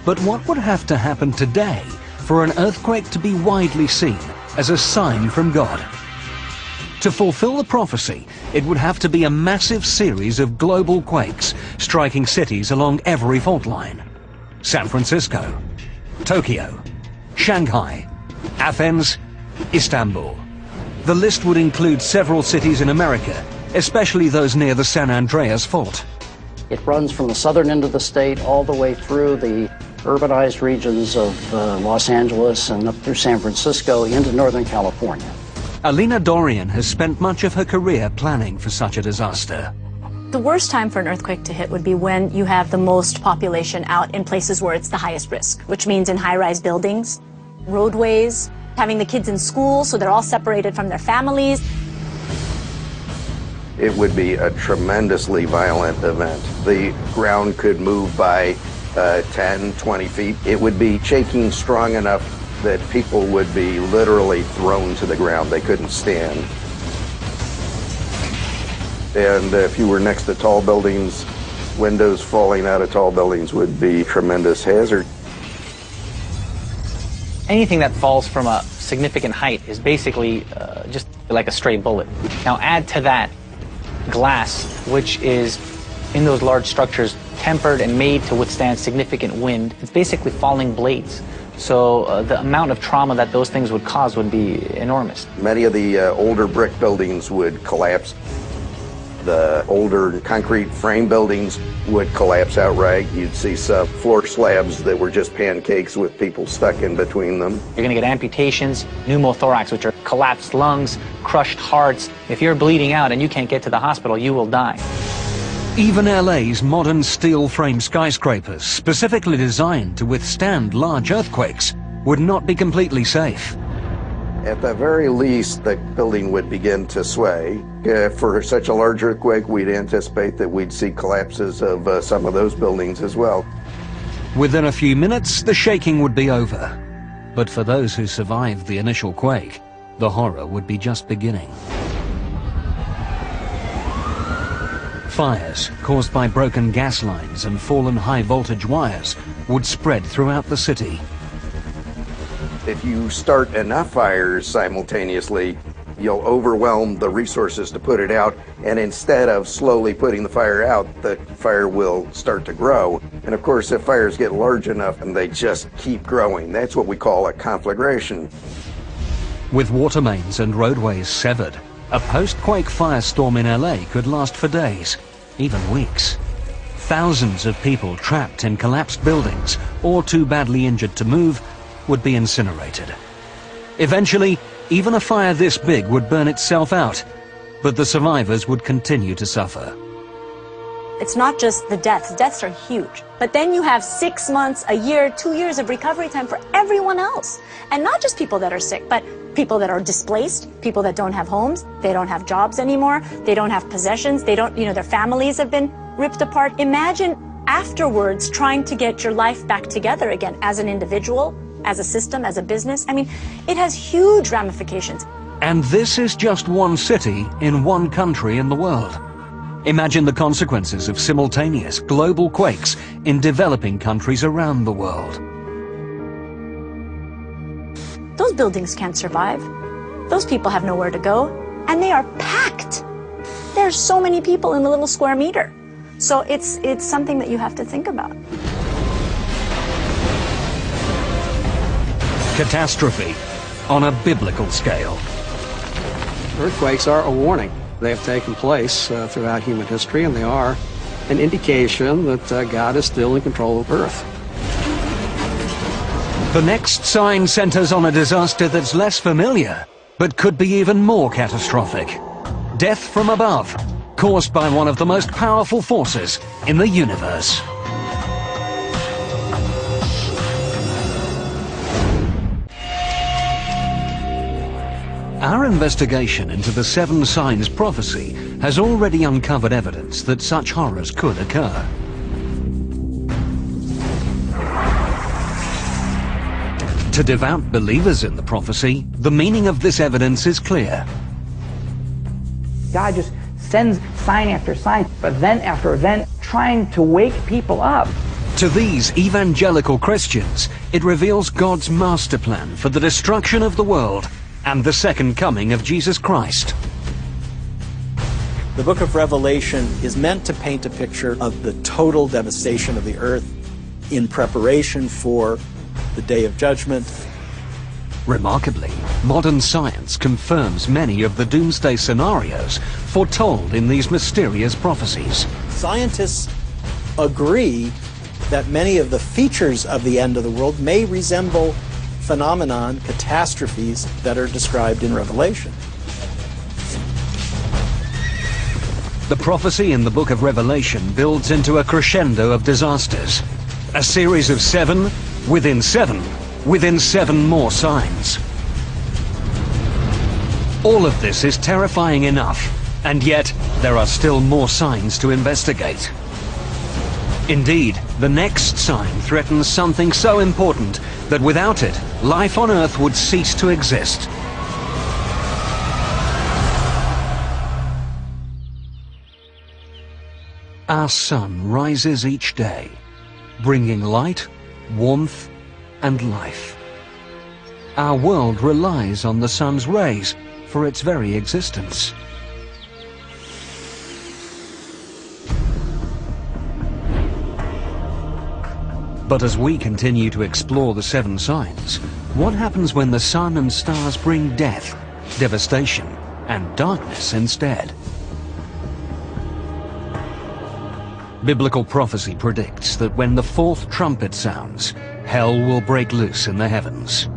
Speaker 1: But what would have to happen today for an earthquake to be widely seen as a sign from God? To fulfill the prophecy, it would have to be a massive series of global quakes striking cities along every fault line. San Francisco, Tokyo, Shanghai, Athens, Istanbul. The list would include several cities in America, especially those near the San Andreas Fault.
Speaker 17: It runs from the southern end of the state all the way through the urbanized regions of Los Angeles and up through San Francisco into Northern California.
Speaker 1: Alina Dorian has spent much of her career planning for such a disaster.
Speaker 6: The worst time for an earthquake to hit would be when you have the most population out in places where it's the highest risk, which means in high-rise buildings, roadways, having the kids in school so they're all separated from their families.
Speaker 21: It would be a tremendously violent event. The ground could move by 10, 20 feet. It would be shaking strong enough that people would be literally thrown to the ground. They couldn't stand. And if you were next to tall buildings, windows falling out of tall buildings would be a tremendous hazard.
Speaker 5: Anything that falls from a significant height is basically just like a stray bullet. Now add to that glass, which is in those large structures tempered and made to withstand significant wind. It's basically falling blades. So the amount of trauma that those things would cause would be enormous.
Speaker 21: Many of the older brick buildings would collapse. The older concrete frame buildings would collapse outright. You'd see some floor slabs that were just pancakes with people stuck in between them.
Speaker 5: You're going to get amputations, pneumothorax, which are collapsed lungs, crushed hearts. If you're bleeding out and you can't get to the hospital, you will die.
Speaker 1: Even LA's modern steel frame skyscrapers, specifically designed to withstand large earthquakes, would not be completely safe.
Speaker 21: At the very least, the building would begin to sway. For such a large earthquake, we'd anticipate that we'd see collapses of some of those buildings as well.
Speaker 1: Within a few minutes, the shaking would be over. But for those who survived the initial quake, the horror would be just beginning. Fires caused by broken gas lines and fallen high-voltage wires would spread throughout the city.
Speaker 21: If you start enough fires simultaneously, you'll overwhelm the resources to put it out, and instead of slowly putting the fire out, the fire will start to grow. And of course, if fires get large enough and they just keep growing, that's what we call a conflagration.
Speaker 1: With water mains and roadways severed, a post-quake firestorm in LA could last for days, even weeks. Thousands of people trapped in collapsed buildings or too badly injured to move would be incinerated. Eventually, even a fire this big would burn itself out, but the survivors would continue to suffer.
Speaker 6: It's not just the deaths. Deaths are huge. But then you have 6 months, a year, 2 years of recovery time for everyone else. And not just people that are sick, but people that are displaced, people that don't have homes, they don't have jobs anymore, they don't have possessions, they don't, their families have been ripped apart. Imagine afterwards trying to get your life back together again as an individual, as a system, as a business. I mean, it has huge ramifications.
Speaker 1: And this is just one city in one country in the world. Imagine the consequences of simultaneous global quakes in developing countries around the world.
Speaker 6: Those buildings can't survive. Those people have nowhere to go, and they are packed. There's so many people in a little square meter. So it's something that you have to think about.
Speaker 1: Catastrophe on a biblical scale.
Speaker 18: Earthquakes are a warning. They have taken place throughout human history, and they are an indication that God is still in control of Earth.
Speaker 1: The next sign centers on a disaster that's less familiar, but could be even more catastrophic. Death from above, caused by one of the most powerful forces in the universe. Our investigation into the 7 signs prophecy has already uncovered evidence that such horrors could occur. To devout believers in the prophecy, the meaning of this evidence is clear.
Speaker 4: God just sends sign after sign, event after event, trying to wake people up.
Speaker 1: To these evangelical Christians, it reveals God's master plan for the destruction of the world and the second coming of Jesus Christ.
Speaker 7: The book of Revelation is meant to paint a picture of the total devastation of the earth in preparation for the day of judgment.
Speaker 1: Remarkably, modern science confirms many of the doomsday scenarios foretold in these mysterious prophecies.
Speaker 7: Scientists agree that many of the features of the end of the world may resemble phenomenon, catastrophes that are described in Revelation.
Speaker 1: The prophecy in the book of Revelation builds into a crescendo of disasters. A series of 7 within 7 within 7 more signs. All of this is terrifying enough, and yet there are still more signs to investigate. Indeed, the next sign threatens something so important that without it, life on Earth would cease to exist. Our sun rises each day, bringing light, warmth, and life. Our world relies on the sun's rays for its very existence. But as we continue to explore the 7 signs, what happens when the sun and stars bring death, devastation, and darkness instead? Biblical prophecy predicts that when the 4th trumpet sounds, hell will break loose in the heavens.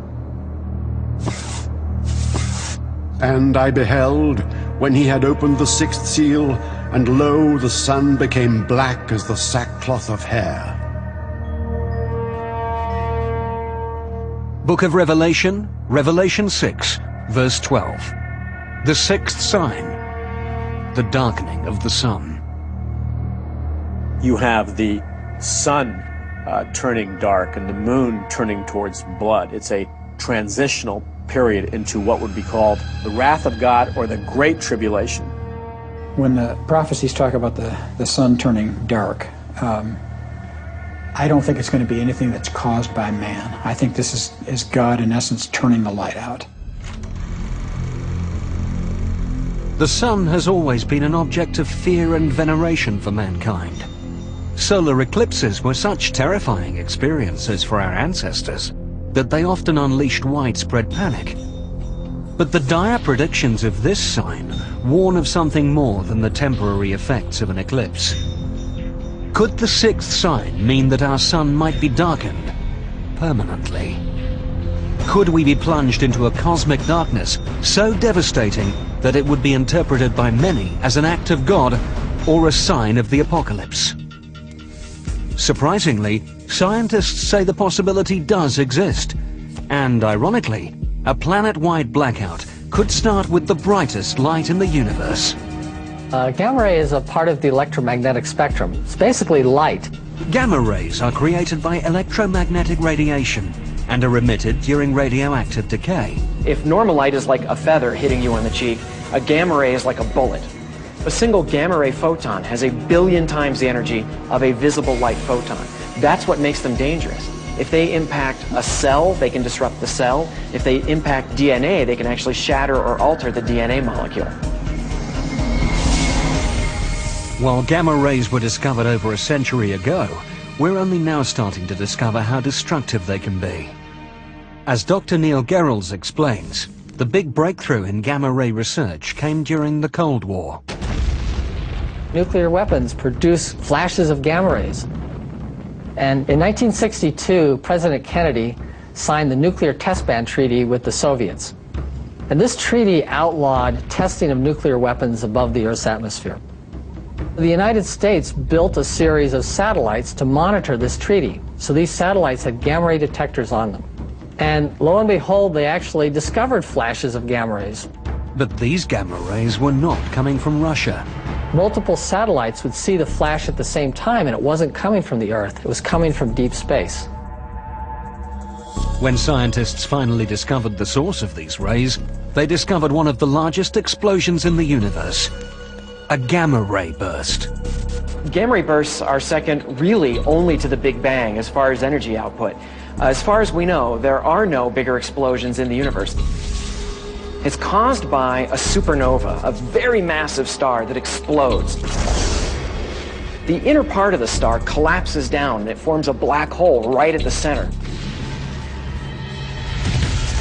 Speaker 9: And I beheld, when he had opened the 6th seal, and lo, the sun became black as the sackcloth of hair.
Speaker 1: Book of Revelation, Revelation 6, verse 12. The 6th sign, the darkening of the sun.
Speaker 8: You have the sun turning dark and the moon turning towards blood. It's a transitional period into what would be called the wrath of God or the Great Tribulation.
Speaker 3: When the prophecies talk about the sun turning dark, I don't think it's going to be anything that's caused by man. I think this is God, in essence, turning the light out.
Speaker 1: The sun has always been an object of fear and veneration for mankind. Solar eclipses were such terrifying experiences for our ancestors that they often unleashed widespread panic. But the dire predictions of this sign warn of something more than the temporary effects of an eclipse. Could the 6th sign mean that our sun might be darkened permanently? Could we be plunged into a cosmic darkness so devastating that it would be interpreted by many as an act of God or a sign of the apocalypse. Surprisingly, scientists say the possibility does exist, and ironically, a planet-wide blackout could start with the brightest light in the universe.
Speaker 2: Gamma ray is a part of the electromagnetic spectrum. It's basically light.
Speaker 1: Gamma rays are created by electromagnetic radiation and are emitted during radioactive decay.
Speaker 10: If normal light is like a feather hitting you on the cheek, a gamma ray is like a bullet. A single gamma ray photon has 1 billion times the energy of a visible light photon. That's what makes them dangerous. If they impact a cell, they can disrupt the cell. If they impact DNA, they can actually shatter or alter the DNA molecule.
Speaker 1: While gamma rays were discovered over a century ago, we're only now starting to discover how destructive they can be. As Dr. Neil Gehrels explains, the big breakthrough in gamma ray research came during the Cold War.
Speaker 2: Nuclear weapons produce flashes of gamma rays. And in 1962, President Kennedy signed the Nuclear Test Ban Treaty with the Soviets. And this treaty outlawed testing of nuclear weapons above the Earth's atmosphere. The United States built a series of satellites to monitor this treaty. So these satellites had gamma ray detectors on them. And lo and behold, they actually discovered flashes of gamma rays.
Speaker 1: But these gamma rays were not coming from Russia.
Speaker 2: Multiple satellites would see the flash at the same time, and it wasn't coming from the Earth. It was coming from deep space.
Speaker 1: When scientists finally discovered the source of these rays, they discovered one of the largest explosions in the universe. A gamma ray burst.
Speaker 10: Gamma ray bursts are second really only to the Big Bang as far as energy output. As far as we know, there are no bigger explosions in the universe. It's caused by a supernova, a very massive star that explodes. The inner part of the star collapses down and it forms a black hole right at the center.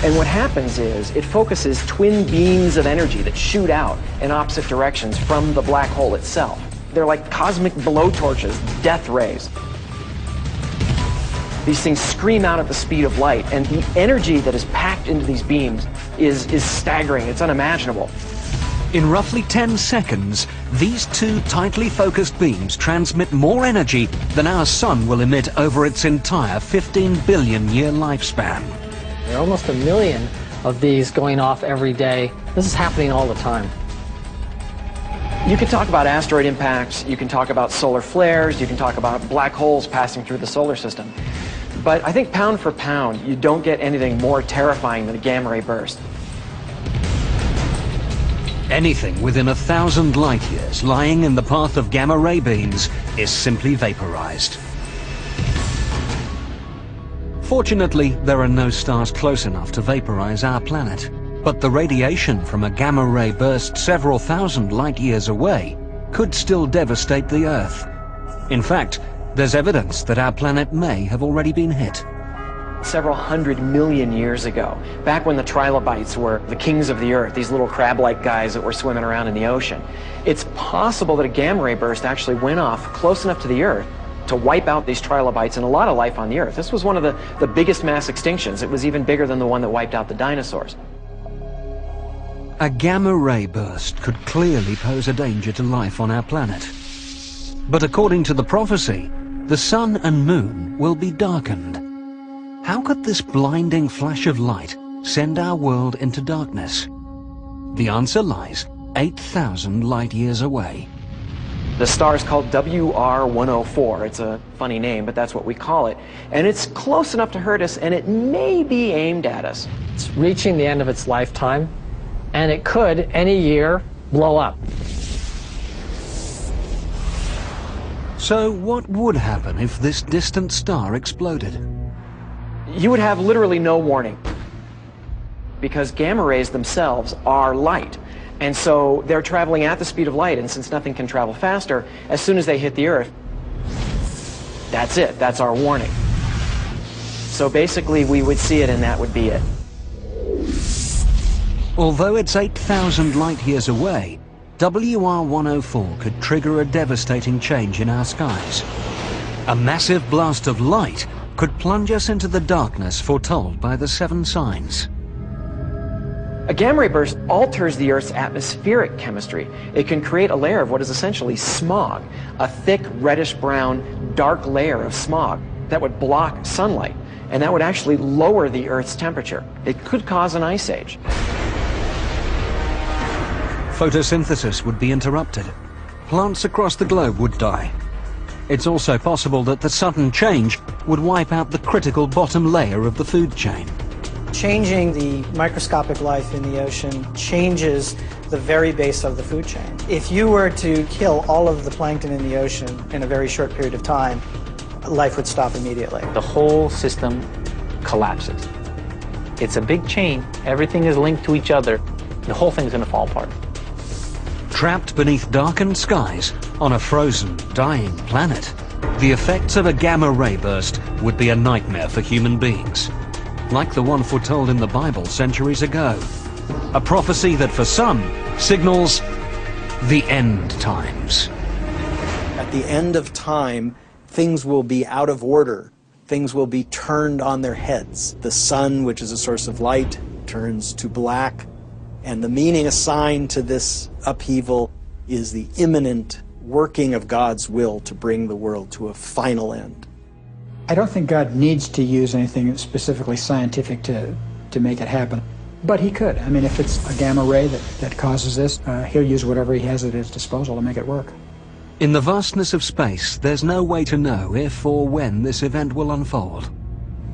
Speaker 10: And what happens is it focuses twin beams of energy that shoot out in opposite directions from the black hole itself. They're like cosmic blowtorches, death rays. These things scream out at the speed of light, and the energy that is packed into these beams is staggering. It's unimaginable.
Speaker 1: In roughly 10 seconds, these two tightly focused beams transmit more energy than our sun will emit over its entire 15 billion year lifespan.
Speaker 2: There are almost 1 million of these going off every day. This is happening all the time.
Speaker 10: You can talk about asteroid impacts, you can talk about solar flares, you can talk about black holes passing through the solar system. But I think pound for pound, you don't get anything more terrifying than a gamma ray burst.
Speaker 1: Anything within 1,000 light years lying in the path of gamma ray beams is simply vaporized. Fortunately, there are no stars close enough to vaporize our planet. But the radiation from a gamma ray burst several thousand light years away could still devastate the Earth. In fact, there's evidence that our planet may have already been hit.
Speaker 10: Several 100 million years ago, back when the trilobites were the kings of the Earth, these little crab-like guys that were swimming around in the ocean, it's possible that a gamma ray burst actually went off close enough to the Earth to wipe out these trilobites and a lot of life on the Earth. This was one of the biggest mass extinctions. It was even bigger than the one that wiped out the dinosaurs.
Speaker 1: A gamma ray burst could clearly pose a danger to life on our planet. But according to the prophecy, the sun and moon will be darkened. How could this blinding flash of light send our world into darkness? The answer lies 8,000 light years away.
Speaker 10: The star is called WR104. It's a funny name, but that's what we call it. And it's close enough to hurt us, and it may be aimed at us.
Speaker 2: It's reaching the end of its lifetime, and it could, any year, blow up.
Speaker 1: So what would happen if this distant star exploded?
Speaker 10: You would have literally no warning, because gamma rays themselves are light. And so they're traveling at the speed of light, and since nothing can travel faster, as soon as they hit the Earth, that's it. That's our warning. So basically, we would see it, and that would be it.
Speaker 1: Although it's 8,000 light years away, WR104 could trigger a devastating change in our skies. A massive blast of light could plunge us into the darkness foretold by the 7 signs.
Speaker 10: A gamma ray burst alters the Earth's atmospheric chemistry. It can create a layer of what is essentially smog, a thick reddish-brown, dark layer of smog that would block sunlight, and that would actually lower the Earth's temperature. It could cause an ice age.
Speaker 1: Photosynthesis would be interrupted. Plants across the globe would die. It's also possible that the sudden change would wipe out the critical bottom layer of the food chain.
Speaker 11: Changing the microscopic life in the ocean changes the very base of the food chain. If you were to kill all of the plankton in the ocean in a very short period of time, life would stop immediately.
Speaker 5: The whole system collapses. It's a big chain. Everything is linked to each other. The whole thing's going to fall apart.
Speaker 1: Trapped beneath darkened skies on a frozen, dying planet, the effects of a gamma ray burst would be a nightmare for human beings, like the one foretold in the Bible centuries ago. A prophecy that for some signals the end times.
Speaker 7: At the end of time, things will be out of order. Things will be turned on their heads. The sun, which is a source of light, turns to black. And the meaning assigned to this upheaval is the imminent working of God's will to bring the world to a final end.
Speaker 3: I don't think God needs to use anything specifically scientific to make it happen. But he could. I mean, if it's a gamma ray that causes this, he'll use whatever he has at his disposal to make it work.
Speaker 1: In the vastness of space, there's no way to know if or when this event will unfold.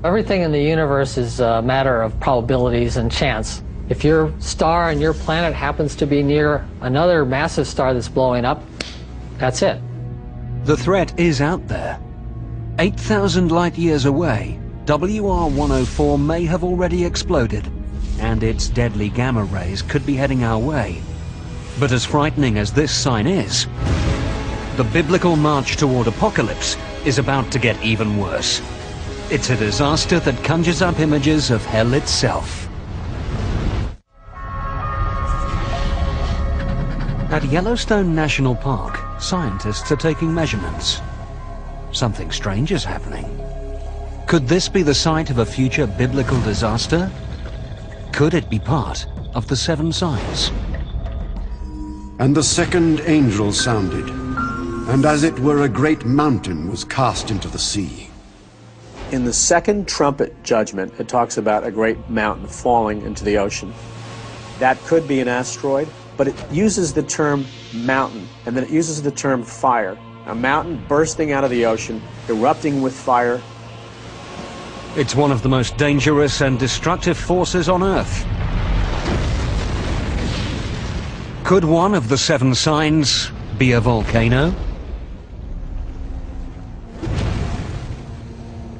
Speaker 2: Everything in the universe is a matter of probabilities and chance. If your star and your planet happens to be near another massive star that's blowing up, that's it.
Speaker 1: The threat is out there. 8,000 light-years away, WR-104 may have already exploded, and its deadly gamma rays could be heading our way. But as frightening as this sign is, the biblical march toward apocalypse is about to get even worse. It's a disaster that conjures up images of hell itself. At Yellowstone National Park, scientists are taking measurements. Something strange is happening. Could this be the site of a future biblical disaster? Could it be part of the 7 signs?
Speaker 9: And the second angel sounded, and as it were a great mountain was cast into the sea.
Speaker 8: In the second trumpet judgment, it talks about a great mountain falling into the ocean. That could be an asteroid, but it uses the term mountain, and then it uses the term fire. A mountain bursting out of the ocean, erupting with fire.
Speaker 1: It's one of the most dangerous and destructive forces on Earth. Could one of the 7 signs be a volcano?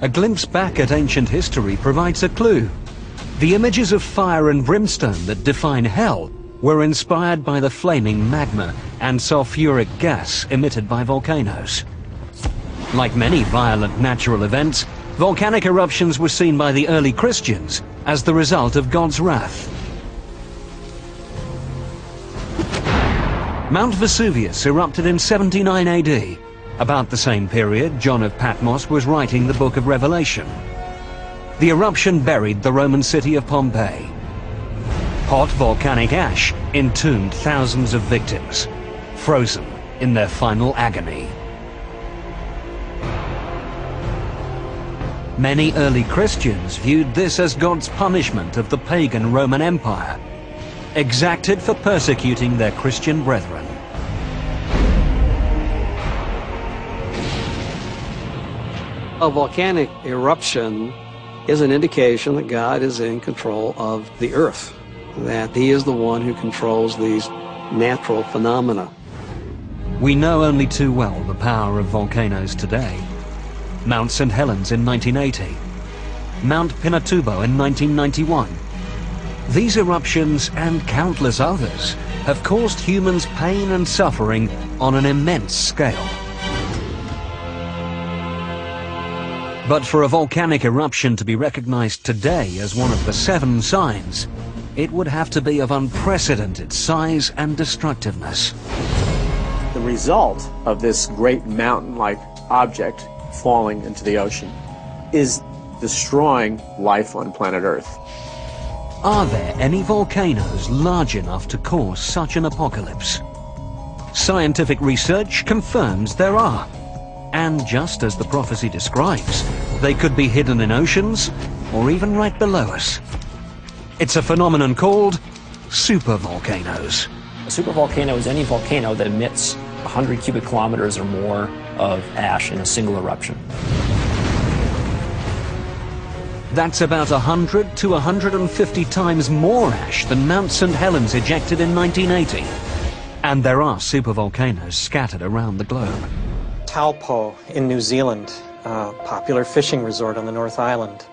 Speaker 1: A glimpse back at ancient history provides a clue. The images of fire and brimstone that define hell were inspired by the flaming magma and sulfuric gas emitted by volcanoes. Like many violent natural events, volcanic eruptions were seen by the early Christians as the result of God's wrath. Mount Vesuvius erupted in 79 AD. About the same period, John of Patmos was writing the book of Revelation. The eruption buried the Roman city of Pompeii. Hot volcanic ash entombed thousands of victims, frozen in their final agony. Many early Christians viewed this as God's punishment of the pagan Roman Empire, exacted for persecuting their Christian brethren.
Speaker 18: A volcanic eruption is an indication that God is in control of the earth, that he is the one who controls these natural phenomena.
Speaker 1: We know only too well the power of volcanoes today. Mount St. Helens in 1980, Mount Pinatubo in 1991. These eruptions and countless others have caused humans pain and suffering on an immense scale. But for a volcanic eruption to be recognized today as one of the 7 signs, it would have to be of unprecedented size and destructiveness.
Speaker 8: The result of this great mountain-like object falling into the ocean is destroying life on planet Earth.
Speaker 1: Are there any volcanoes large enough to cause such an apocalypse? Scientific research confirms there are. And just as the prophecy describes, they could be hidden in oceans or even right below us. It's a phenomenon called supervolcanoes.
Speaker 13: A supervolcano is any volcano that emits 100 cubic kilometers or more of ash in a single eruption.
Speaker 1: That's about 100 to 150 times more ash than Mount St. Helens ejected in 1980. And there are supervolcanoes scattered around the globe.
Speaker 22: Taupo in New Zealand, a popular fishing resort on the North Island.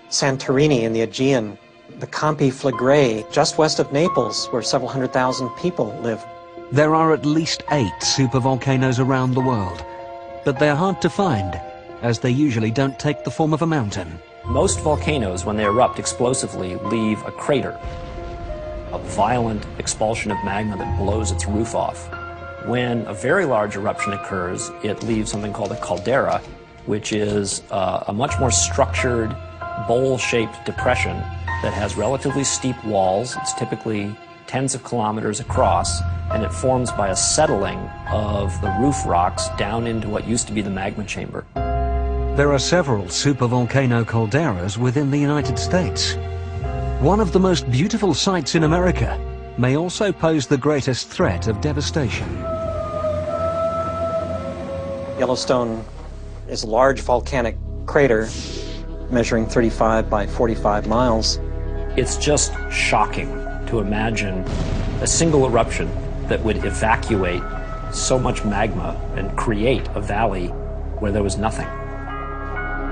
Speaker 22: Santorini in the Aegean. The Campi Flegrei, just west of Naples, where several 100,000 people live.
Speaker 1: There are at least 8 supervolcanoes around the world, but they're hard to find, as they usually don't take the form of a mountain.
Speaker 13: Most volcanoes, when they erupt explosively, leave a crater, a violent expulsion of magma that blows its roof off. When a very large eruption occurs, it leaves something called a caldera, which is a much more structured, bowl-shaped depression that has relatively steep walls. It's typically tens of kilometers across, and it forms by a settling of the roof rocks down into what used to be the magma chamber.
Speaker 1: There are several supervolcano calderas within the United States. One of the most beautiful sights in America may also pose the greatest threat of devastation.
Speaker 22: Yellowstone is a large volcanic crater measuring 35 by 45 miles.
Speaker 13: It's just shocking to imagine a single eruption that would evacuate so much magma and create a valley where there was nothing.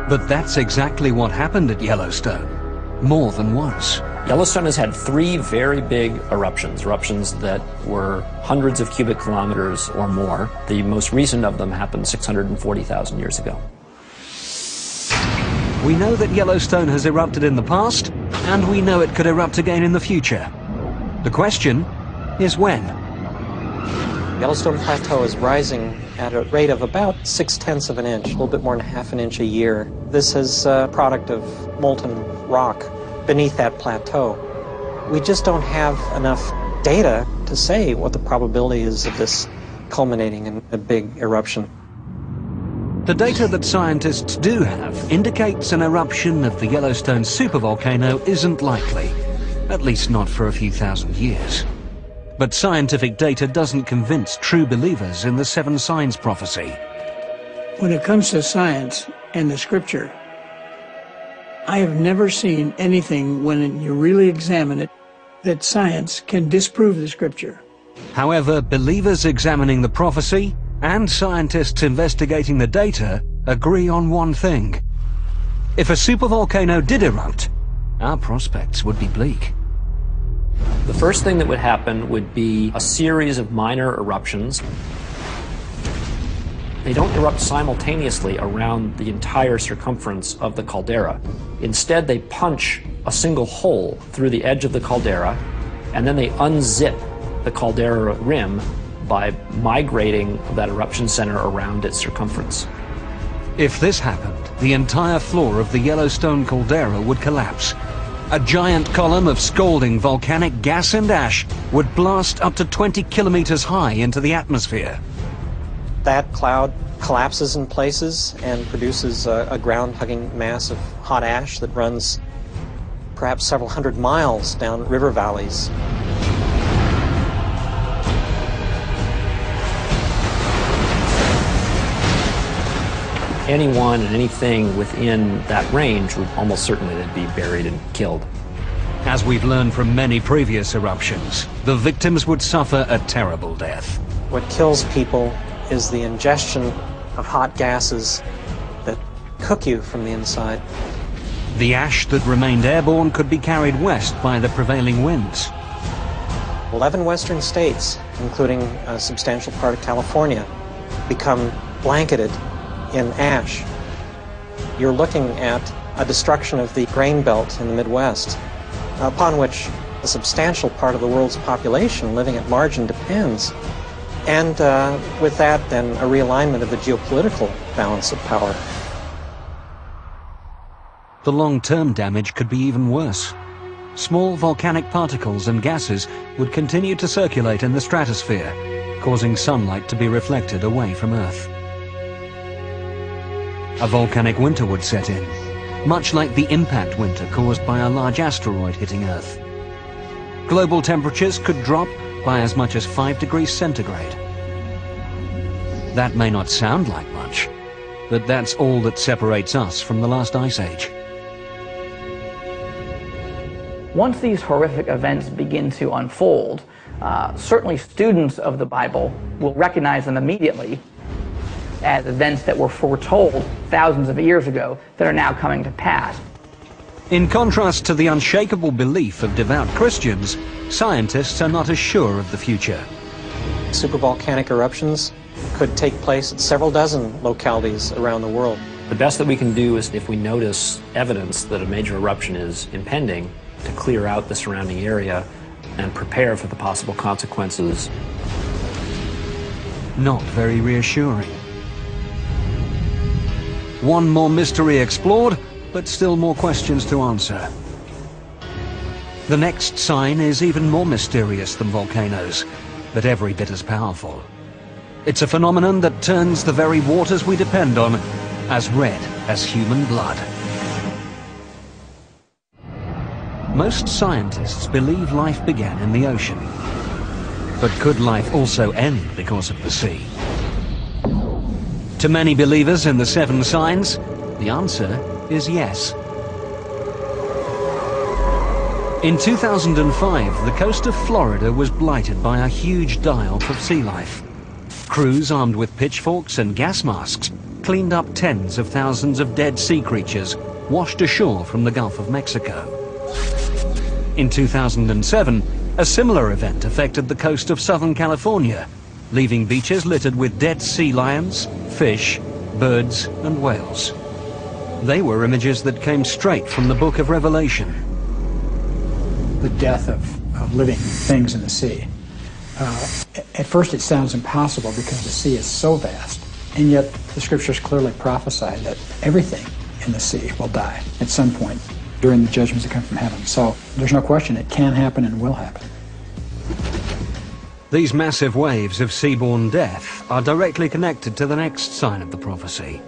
Speaker 1: But that's exactly what happened at Yellowstone, more than once.
Speaker 13: Yellowstone has had 3 very big eruptions that were hundreds of cubic kilometers or more. The most recent of them happened 640,000 years ago.
Speaker 1: We know that Yellowstone has erupted in the past, and we know it could erupt again in the future. The question is when.
Speaker 22: Yellowstone Plateau is rising at a rate of about 0.6 of an inch, a little bit more than ½ an inch a year. This is a product of molten rock beneath that plateau. We just don't have enough data to say what the probability is of this culminating in a big eruption.
Speaker 1: The data that scientists do have indicates an eruption of the Yellowstone supervolcano isn't likely, at least not for a few thousand years. But scientific data doesn't convince true believers in the 7 signs prophecy.
Speaker 23: When it comes to science and the scripture, I have never seen anything, when you really examine it, that science can disprove the scripture.
Speaker 1: However, believers examining the prophecy and scientists investigating the data agree on one thing. If a supervolcano did erupt, our prospects would be bleak.
Speaker 13: The first thing that would happen would be a series of minor eruptions. They don't erupt simultaneously around the entire circumference of the caldera. Instead, they punch a single hole through the edge of the caldera, and then they unzip the caldera rim by migrating that eruption center around its circumference.
Speaker 1: If this happened, the entire floor of the Yellowstone caldera would collapse. A giant column of scalding volcanic gas and ash would blast up to 20 kilometers high into the atmosphere.
Speaker 22: That cloud collapses in places and produces a ground-hugging mass of hot ash that runs perhaps several hundred miles down river valleys.
Speaker 13: Anyone and anything within that range would almost certainly be buried and killed.
Speaker 1: As we've learned from many previous eruptions, the victims would suffer a terrible death.
Speaker 22: What kills people is the ingestion of hot gases that cook you from the inside.
Speaker 1: The ash that remained airborne could be carried west by the prevailing winds.
Speaker 22: 11 western states, including a substantial part of California, become blanketed in ash. You're looking at a destruction of the grain belt in the Midwest, upon which a substantial part of the world's population living at margin depends. And with that, then, a realignment of the geopolitical balance of power.
Speaker 1: The long-term damage could be even worse. small volcanic particles and gases would continue to circulate in the stratosphere, causing sunlight to be reflected away from Earth. A volcanic winter would set in, much like the impact winter caused by a large asteroid hitting Earth. Global temperatures could drop by as much as 5 degrees centigrade. That may not sound like much, but that's all that separates us from the last ice age.
Speaker 4: Once these horrific events begin to unfold, certainly students of the Bible will recognize them immediately as events that were foretold thousands of years ago that are now coming to pass.
Speaker 1: In contrast to the unshakable belief of devout Christians, scientists are not as sure of the future.
Speaker 22: Supervolcanic eruptions could take place at several dozen localities around the world.
Speaker 13: The best that we can do is, if we notice evidence that a major eruption is impending, to clear out the surrounding area and prepare for the possible consequences.
Speaker 1: Not very reassuring. One more mystery explored, but still more questions to answer. The next sign is even more mysterious than volcanoes, but every bit as powerful. It's a phenomenon that turns the very waters we depend on as red as human blood. Most scientists believe life began in the ocean. But could life also end because of the sea? To many believers in the 7 signs, the answer is yes. In 2005, the coast of Florida was blighted by a huge die-off of sea life. Crews armed with pitchforks and gas masks cleaned up tens of thousands of dead sea creatures washed ashore from the Gulf of Mexico. In 2007, a similar event affected the coast of Southern California, leaving beaches littered with dead sea lions, fish, birds, and whales. They were images that came straight from the book of Revelation.
Speaker 3: The death of living things in the sea. At first it sounds impossible because the sea is so vast, and yet the scriptures clearly prophesy that everything in the sea will die at some point during the judgments that come from heaven. So there's no question it can happen and will happen.
Speaker 1: These massive waves of seaborne death are directly connected to the next sign of the prophecy.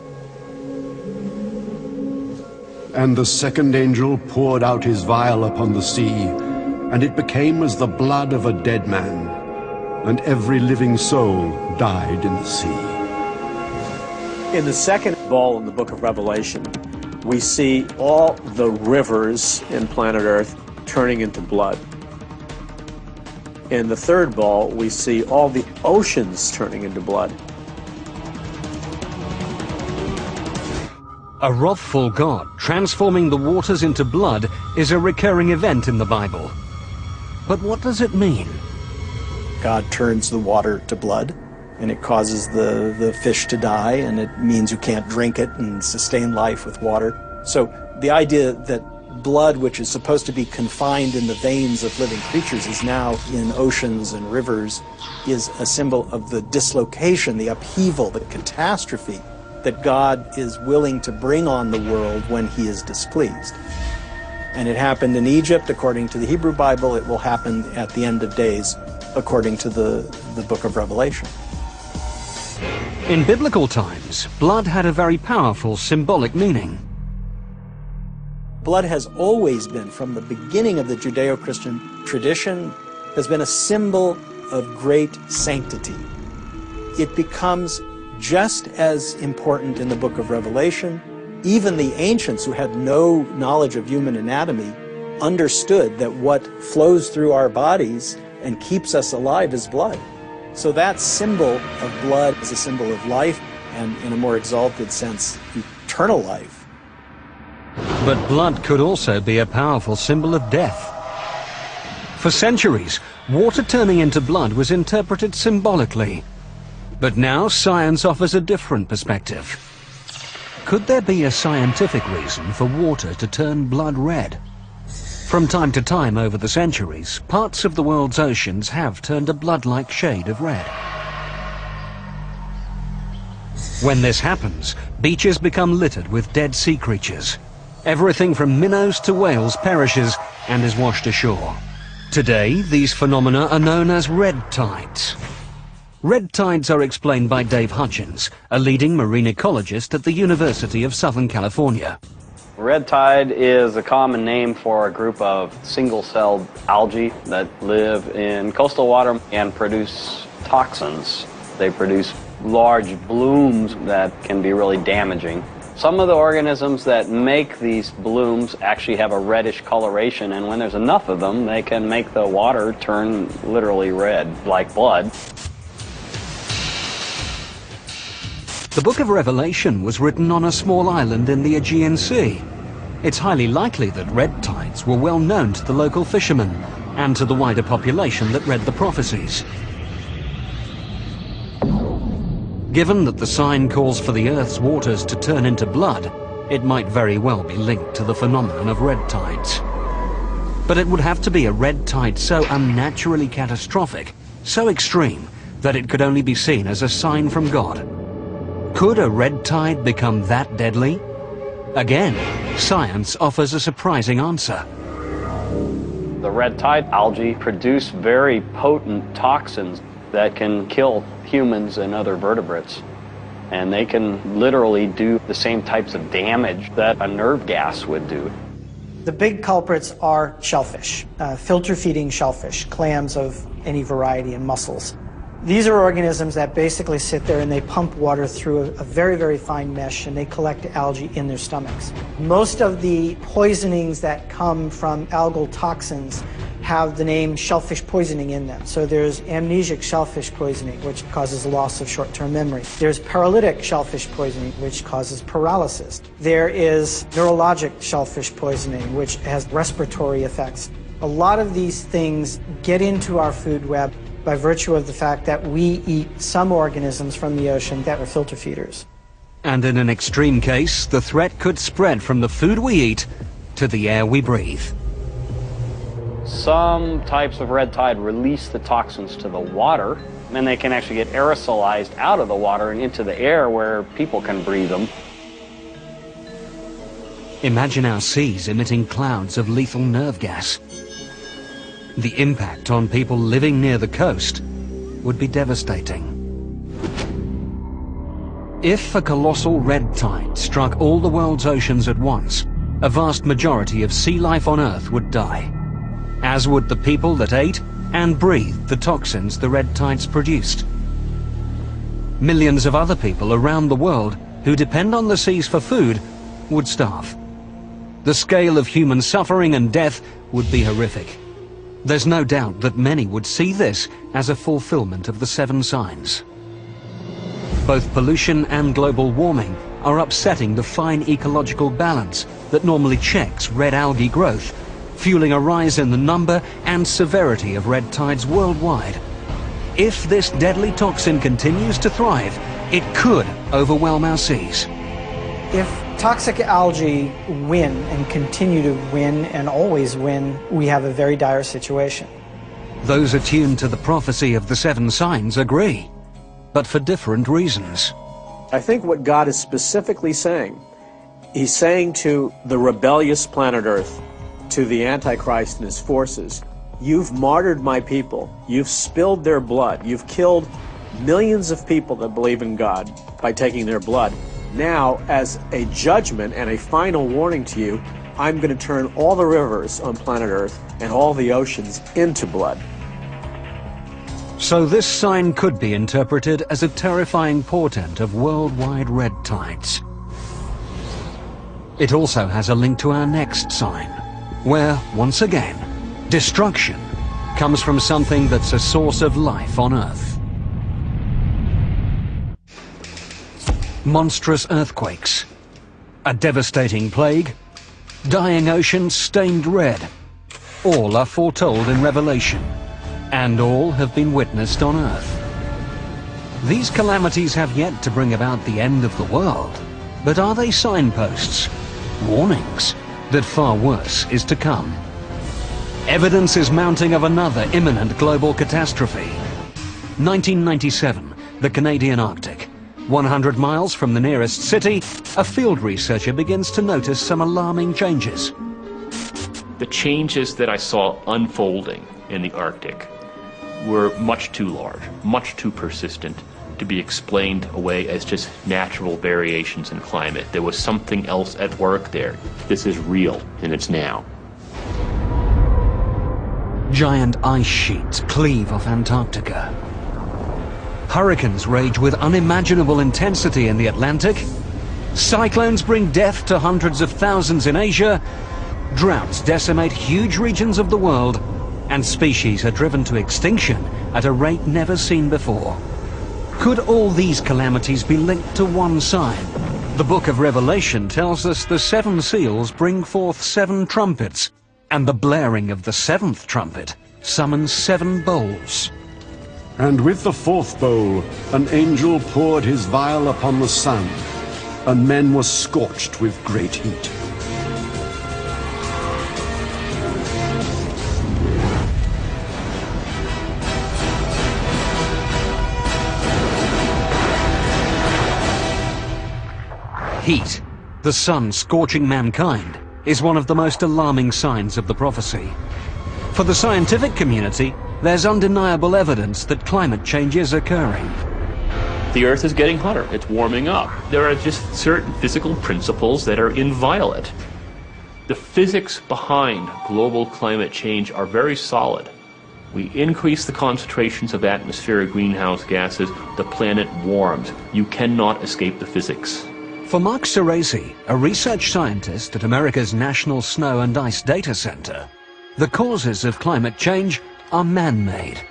Speaker 9: And the second angel poured out his vial upon the sea, and it became as the blood of a dead man, and every living soul died in the sea.
Speaker 8: In the second ball in the book of Revelation, we see all the rivers in planet Earth turning into blood. In the third ball, we see all the oceans turning into blood.
Speaker 1: A wrathful God transforming the waters into blood is a recurring event in the Bible. But what does it mean?
Speaker 7: God turns the water to blood, and it causes the fish to die, and it means you can't drink it and sustain life with water. So the idea that blood, which is supposed to be confined in the veins of living creatures, is now in oceans and rivers, is a symbol of the dislocation, the upheaval, the catastrophe that God is willing to bring on the world when he is displeased. And it happened in Egypt, according to the Hebrew Bible. It will happen at the end of days, according to the book of Revelation.
Speaker 1: In biblical times, blood had a very powerful symbolic meaning.
Speaker 7: Blood has always been, from the beginning of the Judeo-Christian tradition, has been a symbol of great sanctity. It becomes just as important in the book of Revelation. Even the ancients, who had no knowledge of human anatomy, understood that what flows through our bodies and keeps us alive is blood. So that symbol of blood is a symbol of life, and in a more exalted sense, eternal life.
Speaker 1: But blood could also be a powerful symbol of death. For centuries, water turning into blood was interpreted symbolically. But now science offers a different perspective. Could there be a scientific reason for water to turn blood red? From time to time over the centuries, parts of the world's oceans have turned a blood-like shade of red. When this happens, beaches become littered with dead sea creatures. Everything from minnows to whales perishes and is washed ashore. Today, these phenomena are known as red tides. Red tides are explained by Dave Hutchins, a leading marine ecologist at the University of Southern California.
Speaker 12: Red tide is a common name for a group of single-celled algae that live in coastal water and produce toxins. They produce large blooms that can be really damaging. Some of the organisms that make these blooms actually have a reddish coloration, and when there's enough of them, they can make the water turn literally red, like blood.
Speaker 1: The book of Revelation was written on a small island in the Aegean Sea. It's highly likely that red tides were well known to the local fishermen and to the wider population that read the prophecies. Given that the sign calls for the Earth's waters to turn into blood, it might very well be linked to the phenomenon of red tides. But it would have to be a red tide so unnaturally catastrophic, so extreme, that it could only be seen as a sign from God. Could a red tide become that deadly? Again, science offers a surprising answer.
Speaker 12: The red tide algae produce very potent toxins that can kill humans and other vertebrates. And they can literally do the same types of damage that a nerve gas would do.
Speaker 11: The big culprits are shellfish, filter-feeding shellfish, clams of any variety, and mussels. These are organisms that basically sit there and they pump water through a very, very fine mesh, and they collect algae in their stomachs. Most of the poisonings that come from algal toxins have the name shellfish poisoning in them. So there's amnesic shellfish poisoning, which causes loss of short-term memory. There's paralytic shellfish poisoning, which causes paralysis. There is neurologic shellfish poisoning, which has respiratory effects. A lot of these things get into our food web by virtue of the fact that we eat some organisms from the ocean that are filter feeders.
Speaker 1: And in an extreme case, the threat could spread from the food we eat to the air we breathe.
Speaker 12: Some types of red tide release the toxins to the water, and they can actually get aerosolized out of the water and into the air where people can breathe them.
Speaker 1: Imagine our seas emitting clouds of lethal nerve gas. The impact on people living near the coast would be devastating. If a colossal red tide struck all the world's oceans at once, a vast majority of sea life on Earth would die, as would the people that ate and breathed the toxins the red tides produced. Millions of other people around the world who depend on the seas for food would starve. The scale of human suffering and death would be horrific. There's no doubt that many would see this as a fulfillment of the 7 signs. Both pollution and global warming are upsetting the fine ecological balance that normally checks red algae growth, fueling a rise in the number and severity of red tides worldwide. If this deadly toxin continues to thrive, it could overwhelm our seas.
Speaker 11: If toxic algae win and continue to win and always win, we have a very dire situation.
Speaker 1: Those attuned to the prophecy of the 7 signs agree, but for different reasons.
Speaker 8: I think what God is specifically saying, He's saying to the rebellious planet Earth, to the Antichrist and his forces, you've martyred my people, you've spilled their blood, you've killed millions of people that believe in God by taking their blood. Now, as a judgment and a final warning to you, I'm going to turn all the rivers on planet Earth and all the oceans into blood.
Speaker 1: So this sign could be interpreted as a terrifying portent of worldwide red tides. It also has a link to our next sign, where, once again, destruction comes from something that's a source of life on Earth. Monstrous earthquakes, a devastating plague, dying oceans stained red. All are foretold in Revelation, and all have been witnessed on Earth. These calamities have yet to bring about the end of the world, but are they signposts, warnings that far worse is to come? Evidence is mounting of another imminent global catastrophe. 1997, the Canadian Arctic. 100 miles from the nearest city, a field researcher begins to notice some alarming changes.
Speaker 14: The changes that I saw unfolding in the Arctic were much too large, much too persistent to be explained away as just natural variations in climate. There was something else at work there. This is real, and it's now.
Speaker 1: Giant ice sheets cleave off Antarctica. Hurricanes rage with unimaginable intensity in the Atlantic. Cyclones bring death to hundreds of thousands in Asia. Droughts decimate huge regions of the world, and species are driven to extinction at a rate never seen before. Could all these calamities be linked to one sign? The book of Revelation tells us the 7 seals bring forth 7 trumpets, and the blaring of the 7th trumpet summons 7 bowls.
Speaker 9: And with the 4th bowl, an angel poured his vial upon the sun, and men were scorched with great heat.
Speaker 1: Heat, the sun scorching mankind, is one of the most alarming signs of the prophecy. For the scientific community, there's undeniable evidence that climate change is occurring.
Speaker 14: The Earth is getting hotter. It's warming up. There are just certain physical principles that are inviolate. The physics behind global climate change are very solid. We increase the concentrations of atmospheric greenhouse gases, the planet warms. You cannot escape the physics.
Speaker 1: For Mark Cerazi, a research scientist at America's National Snow and Ice Data Center, the causes of climate change are man-made.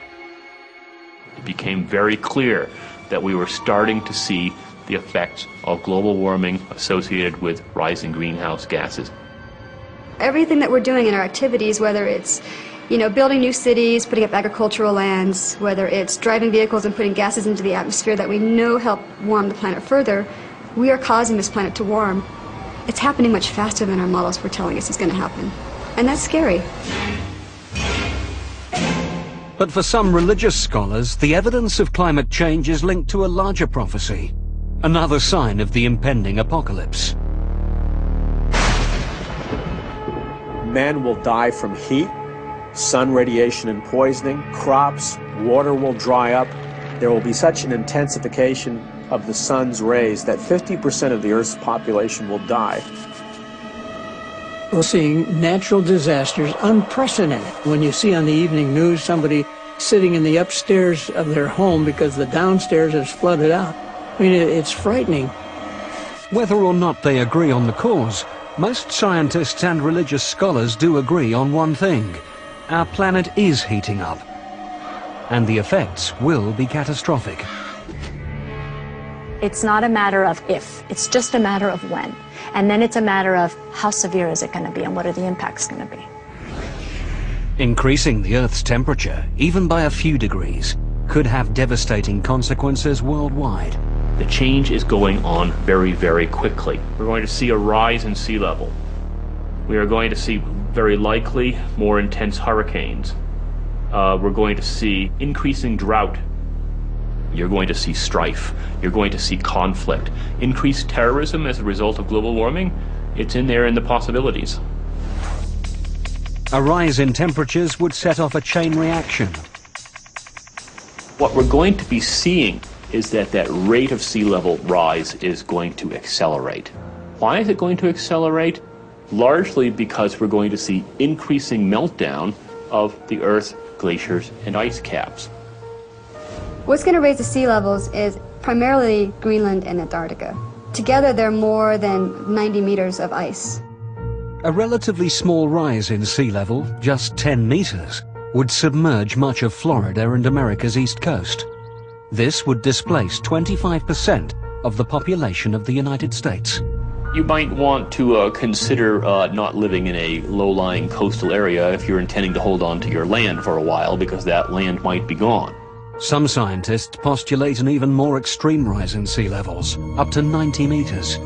Speaker 14: It became very clear that we were starting to see the effects of global warming associated with rising greenhouse gases.
Speaker 15: Everything that we're doing in our activities, whether it's building new cities, putting up agricultural lands, whether it's driving vehicles and putting gases into the atmosphere that we know help warm the planet further, we are causing this planet to warm. It's happening much faster than our models were telling us it's going to happen. And that's scary.
Speaker 1: But for some religious scholars, the evidence of climate change is linked to a larger prophecy, another sign of the impending apocalypse.
Speaker 8: Men will die from heat, sun radiation and poisoning, crops, water will dry up. There will be such an intensification of the sun's rays that 50% of the Earth's population will die.
Speaker 23: We're seeing natural disasters unprecedented. When you see on the evening news somebody sitting in the upstairs of their home because the downstairs is flooded out, I mean, it's frightening.
Speaker 1: Whether or not they agree on the cause, most scientists and religious scholars do agree on one thing. Our planet is heating up, and the effects will be catastrophic.
Speaker 6: It's not a matter of if, it's just a matter of when. And then it's a matter of how severe is it going to be and what are the impacts going to be.
Speaker 1: Increasing the Earth's temperature, even by a few degrees, could have devastating consequences worldwide.
Speaker 14: The change is going on very, very quickly. We're going to see a rise in sea level. We are going to see, very likely, more intense hurricanes. We're going to see increasing drought. You're going to see strife. You're going to see conflict. Increased terrorism as a result of global warming, it's in there in the possibilities.
Speaker 1: A rise in temperatures would set off a chain reaction.
Speaker 14: What we're going to be seeing is that rate of sea level rise is going to accelerate. Why is it going to accelerate? Largely because we're going to see increasing meltdown of the Earth's glaciers and ice caps.
Speaker 15: What's going to raise the sea levels is primarily Greenland and Antarctica. Together, they're more than 90 meters of ice.
Speaker 1: A relatively small rise in sea level, just 10 meters, would submerge much of Florida and America's east coast. This would displace 25% of the population of the United States.
Speaker 14: You might want to consider not living in a low-lying coastal area if you're intending to hold on to your land for a while, because that land might be gone.
Speaker 1: Some scientists postulate an even more extreme rise in sea levels, up to 90 meters.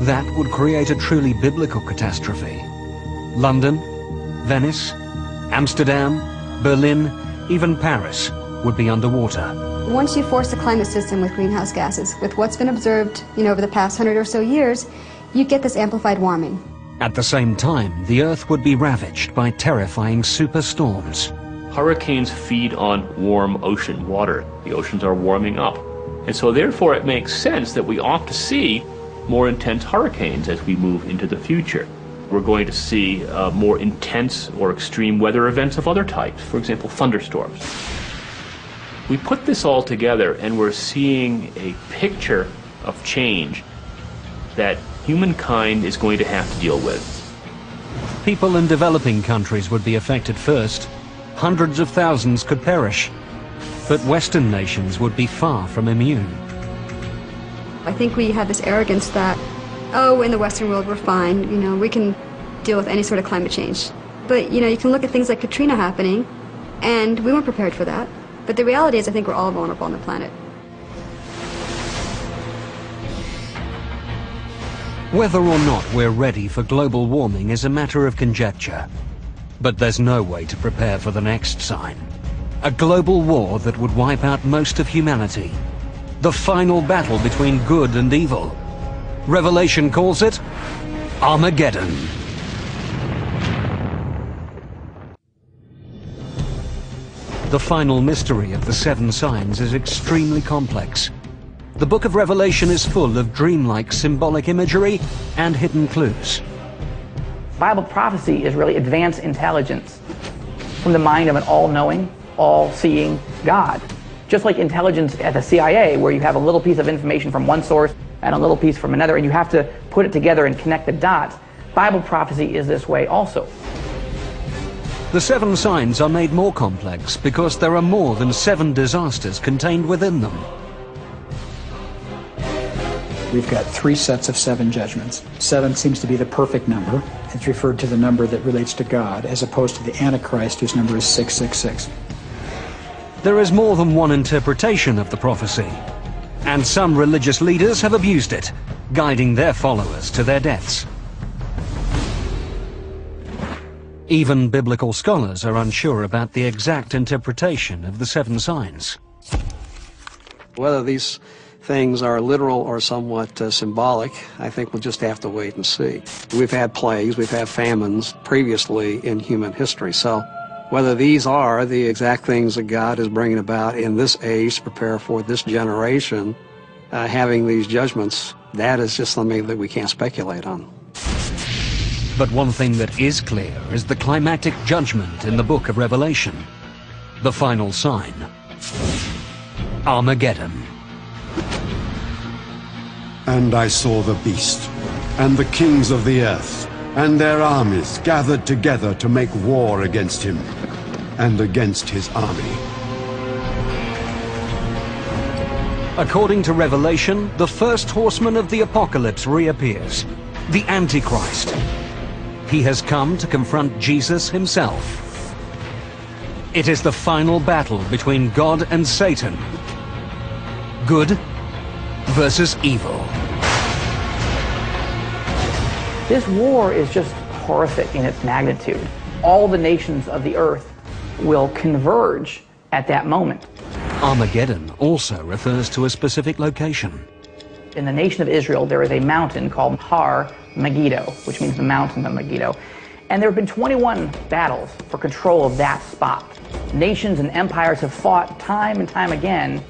Speaker 1: That would create a truly biblical catastrophe. London, Venice, Amsterdam, Berlin, even Paris would be underwater.
Speaker 15: Once you force the climate system with greenhouse gases, with what's been observed, over the past 100 or so years, you get this amplified warming.
Speaker 1: At the same time, the Earth would be ravaged by terrifying superstorms.
Speaker 14: Hurricanes feed on warm ocean water. The oceans are warming up. And so therefore it makes sense that we ought to see more intense hurricanes as we move into the future. We're going to see more intense or extreme weather events of other types, for example, thunderstorms. We put this all together and we're seeing a picture of change that humankind is going to have to deal with.
Speaker 1: People in developing countries would be affected first. Hundreds of thousands could perish. But Western nations would be far from immune.
Speaker 15: I think we have this arrogance that, oh, in the Western world we're fine, we can deal with any sort of climate change. But, you can look at things like Katrina happening, and we weren't prepared for that. But the reality is I think we're all vulnerable on the planet.
Speaker 1: Whether or not we're ready for global warming is a matter of conjecture. But there's no way to prepare for the next sign. A global war that would wipe out most of humanity. The final battle between good and evil. Revelation calls it Armageddon. The final mystery of the 7 signs is extremely complex. The book of Revelation is full of dreamlike symbolic imagery and hidden clues.
Speaker 4: Bible prophecy is really advanced intelligence from the mind of an all-knowing, all-seeing God. Just like intelligence at the CIA, where you have a little piece of information from one source and a little piece from another, and you have to put it together and connect the dots. Bible prophecy is this way also.
Speaker 1: The 7 signs are made more complex because there are more than 7 disasters contained within them.
Speaker 3: We've got 3 sets of 7 judgments. 7 seems to be the perfect number. It's referred to the number that relates to God, as opposed to the Antichrist, whose number is 666.
Speaker 1: There is more than one interpretation of the prophecy, and some religious leaders have abused it, guiding their followers to their deaths. Even biblical scholars are unsure about the exact interpretation of the 7 signs.
Speaker 18: Whether these things are literal or somewhat symbolic, I think we'll just have to wait and see. We've had plagues, we've had famines previously in human history, so whether these are the exact things that God is bringing about in this age to prepare for this generation, having these judgments, that is just something that we can't speculate on.
Speaker 1: But one thing that is clear is the climactic judgment in the book of Revelation. The final sign. Armageddon.
Speaker 9: And I saw the beast, and the kings of the earth, and their armies gathered together to make war against him, and against his army.
Speaker 1: According to Revelation, the first horseman of the apocalypse reappears, the Antichrist. He has come to confront Jesus himself. It is the final battle between God and Satan. Good versus evil.
Speaker 4: This war is just horrific in its magnitude. All the nations of the earth will converge at that moment.
Speaker 1: Armageddon also refers to a specific location.
Speaker 4: In the nation of Israel, there is a mountain called Har Megiddo, which means the mountain of Megiddo. And there have been 21 battles for control of that spot. Nations and empires have fought time and time again.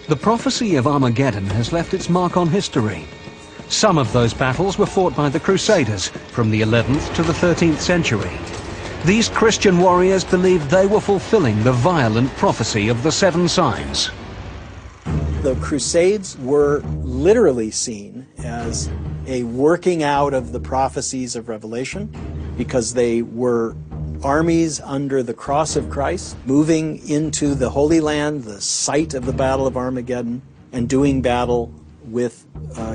Speaker 1: The prophecy of Armageddon has left its mark on history. Some of those battles were fought by the Crusaders from the 11th to the 13th century. These Christian warriors believed they were fulfilling the violent prophecy of the 7 signs.
Speaker 7: The Crusades were literally seen as a working out of the prophecies of Revelation, because they were armies under the cross of Christ, moving into the Holy Land, the site of the Battle of Armageddon, and doing battle with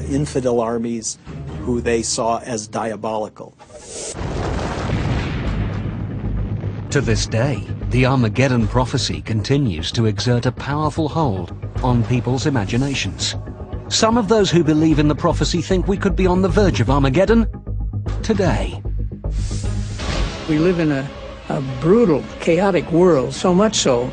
Speaker 7: infidel armies who they saw as diabolical.
Speaker 1: To this day, the Armageddon prophecy continues to exert a powerful hold on people's imaginations. Some of those who believe in the prophecy think we could be on the verge of Armageddon today.
Speaker 23: We live in a brutal, chaotic world, so much so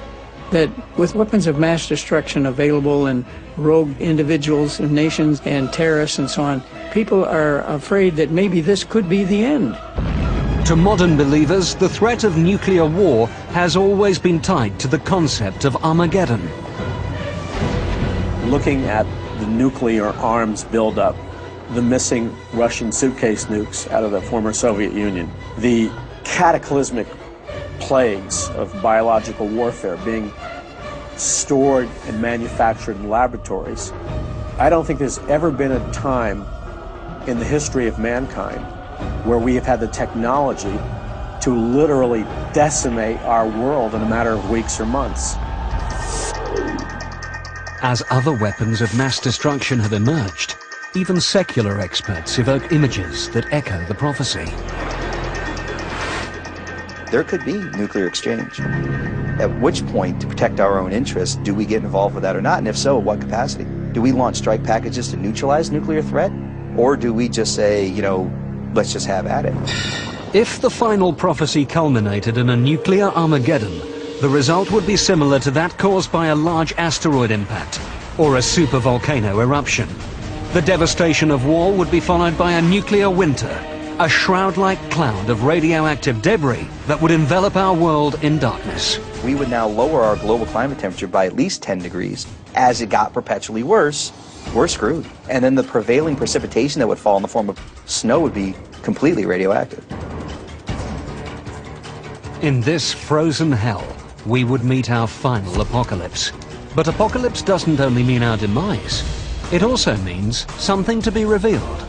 Speaker 23: that with weapons of mass destruction available and rogue individuals and nations and terrorists and so on, people are afraid that maybe this could be the end.
Speaker 1: To modern believers, the threat of nuclear war has always been tied to the concept of Armageddon.
Speaker 8: Looking at the nuclear arms buildup, the missing Russian suitcase nukes out of the former Soviet Union, the cataclysmic plagues of biological warfare being stored and manufactured in laboratories, I don't think there's ever been a time in the history of mankind where we have had the technology to literally decimate our world in a matter of weeks or months.
Speaker 1: As other weapons of mass destruction have emerged, even secular experts evoke images that echo the prophecy.
Speaker 16: There could be nuclear exchange. At which point, to protect our own interests, do we get involved with that or not? And if so, at what capacity? Do we launch strike packages to neutralize nuclear threat? Or do we just say, you know, let's just have at it?
Speaker 1: If the final prophecy culminated in a nuclear Armageddon, the result would be similar to that caused by a large asteroid impact or a supervolcano eruption. The devastation of war would be followed by a nuclear winter, a shroud-like cloud of radioactive debris that would envelop our world in darkness.
Speaker 16: We would now lower our global climate temperature by at least 10 degrees. As it got perpetually worse, we're screwed. And then the prevailing precipitation that would fall in the form of snow would be completely radioactive.
Speaker 1: In this frozen hell, we would meet our final apocalypse. But apocalypse doesn't only mean our demise. It also means something to be revealed.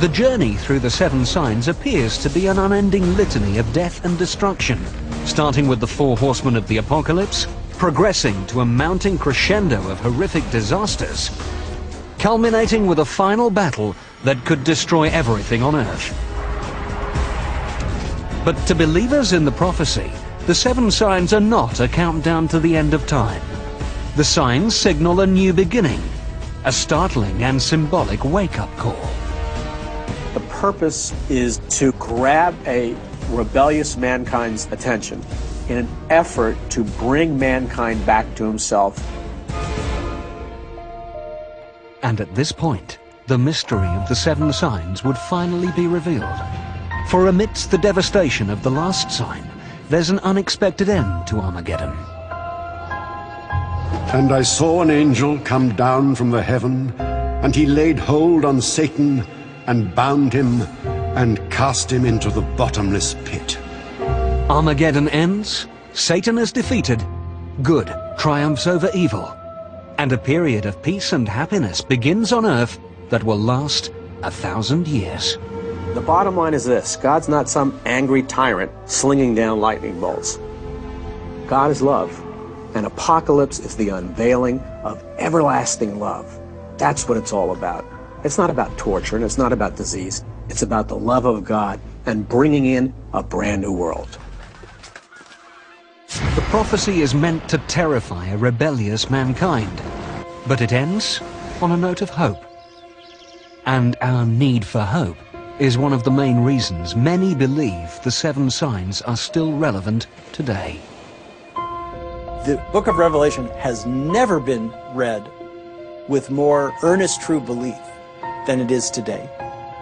Speaker 1: The journey through the seven signs appears to be an unending litany of death and destruction, starting with the four horsemen of the apocalypse, progressing to a mounting crescendo of horrific disasters, culminating with a final battle that could destroy everything on Earth. But to believers in the prophecy, the seven signs are not a countdown to the end of time. The signs signal a new beginning, a startling and symbolic wake-up call.
Speaker 8: The purpose is to grab a rebellious mankind's attention in an effort to bring mankind back to himself.
Speaker 1: And at this point, the mystery of the seven signs would finally be revealed. For amidst the devastation of the last sign, there's an unexpected end to Armageddon.
Speaker 9: And I saw an angel come down from the heaven, and he laid hold on Satan, and bound him, and cast him into the bottomless pit.
Speaker 1: Armageddon ends, Satan is defeated, good triumphs over evil, and a period of peace and happiness begins on Earth that will last 1,000 years.
Speaker 8: The bottom line is this: God's not some angry tyrant slinging down lightning bolts. God is love, and apocalypse is the unveiling of everlasting love. That's what it's all about. It's not about torture, and it's not about disease. It's about the love of God and bringing in a brand new world.
Speaker 1: The prophecy is meant to terrify a rebellious mankind, but it ends on a note of hope. And our need for hope is one of the main reasons many believe the seven signs are still relevant today.
Speaker 7: The book of Revelation has never been read with more earnest, true belief than it is today.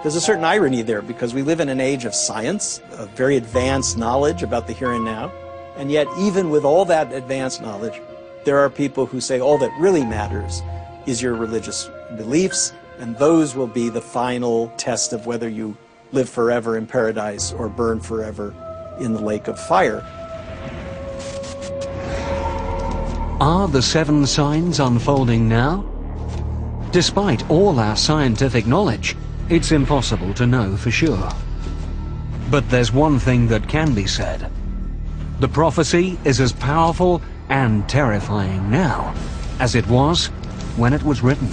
Speaker 7: There's a certain irony there because we live in an age of science, of very advanced knowledge about the here and now, and yet even with all that advanced knowledge, there are people who say all that really matters is your religious beliefs, and those will be the final test of whether you live forever in paradise or burn forever in the lake of fire.
Speaker 1: Are the seven signs unfolding now? Despite all our scientific knowledge, it's impossible to know for sure. But there's one thing that can be said. The prophecy is as powerful and terrifying now as it was when it was written.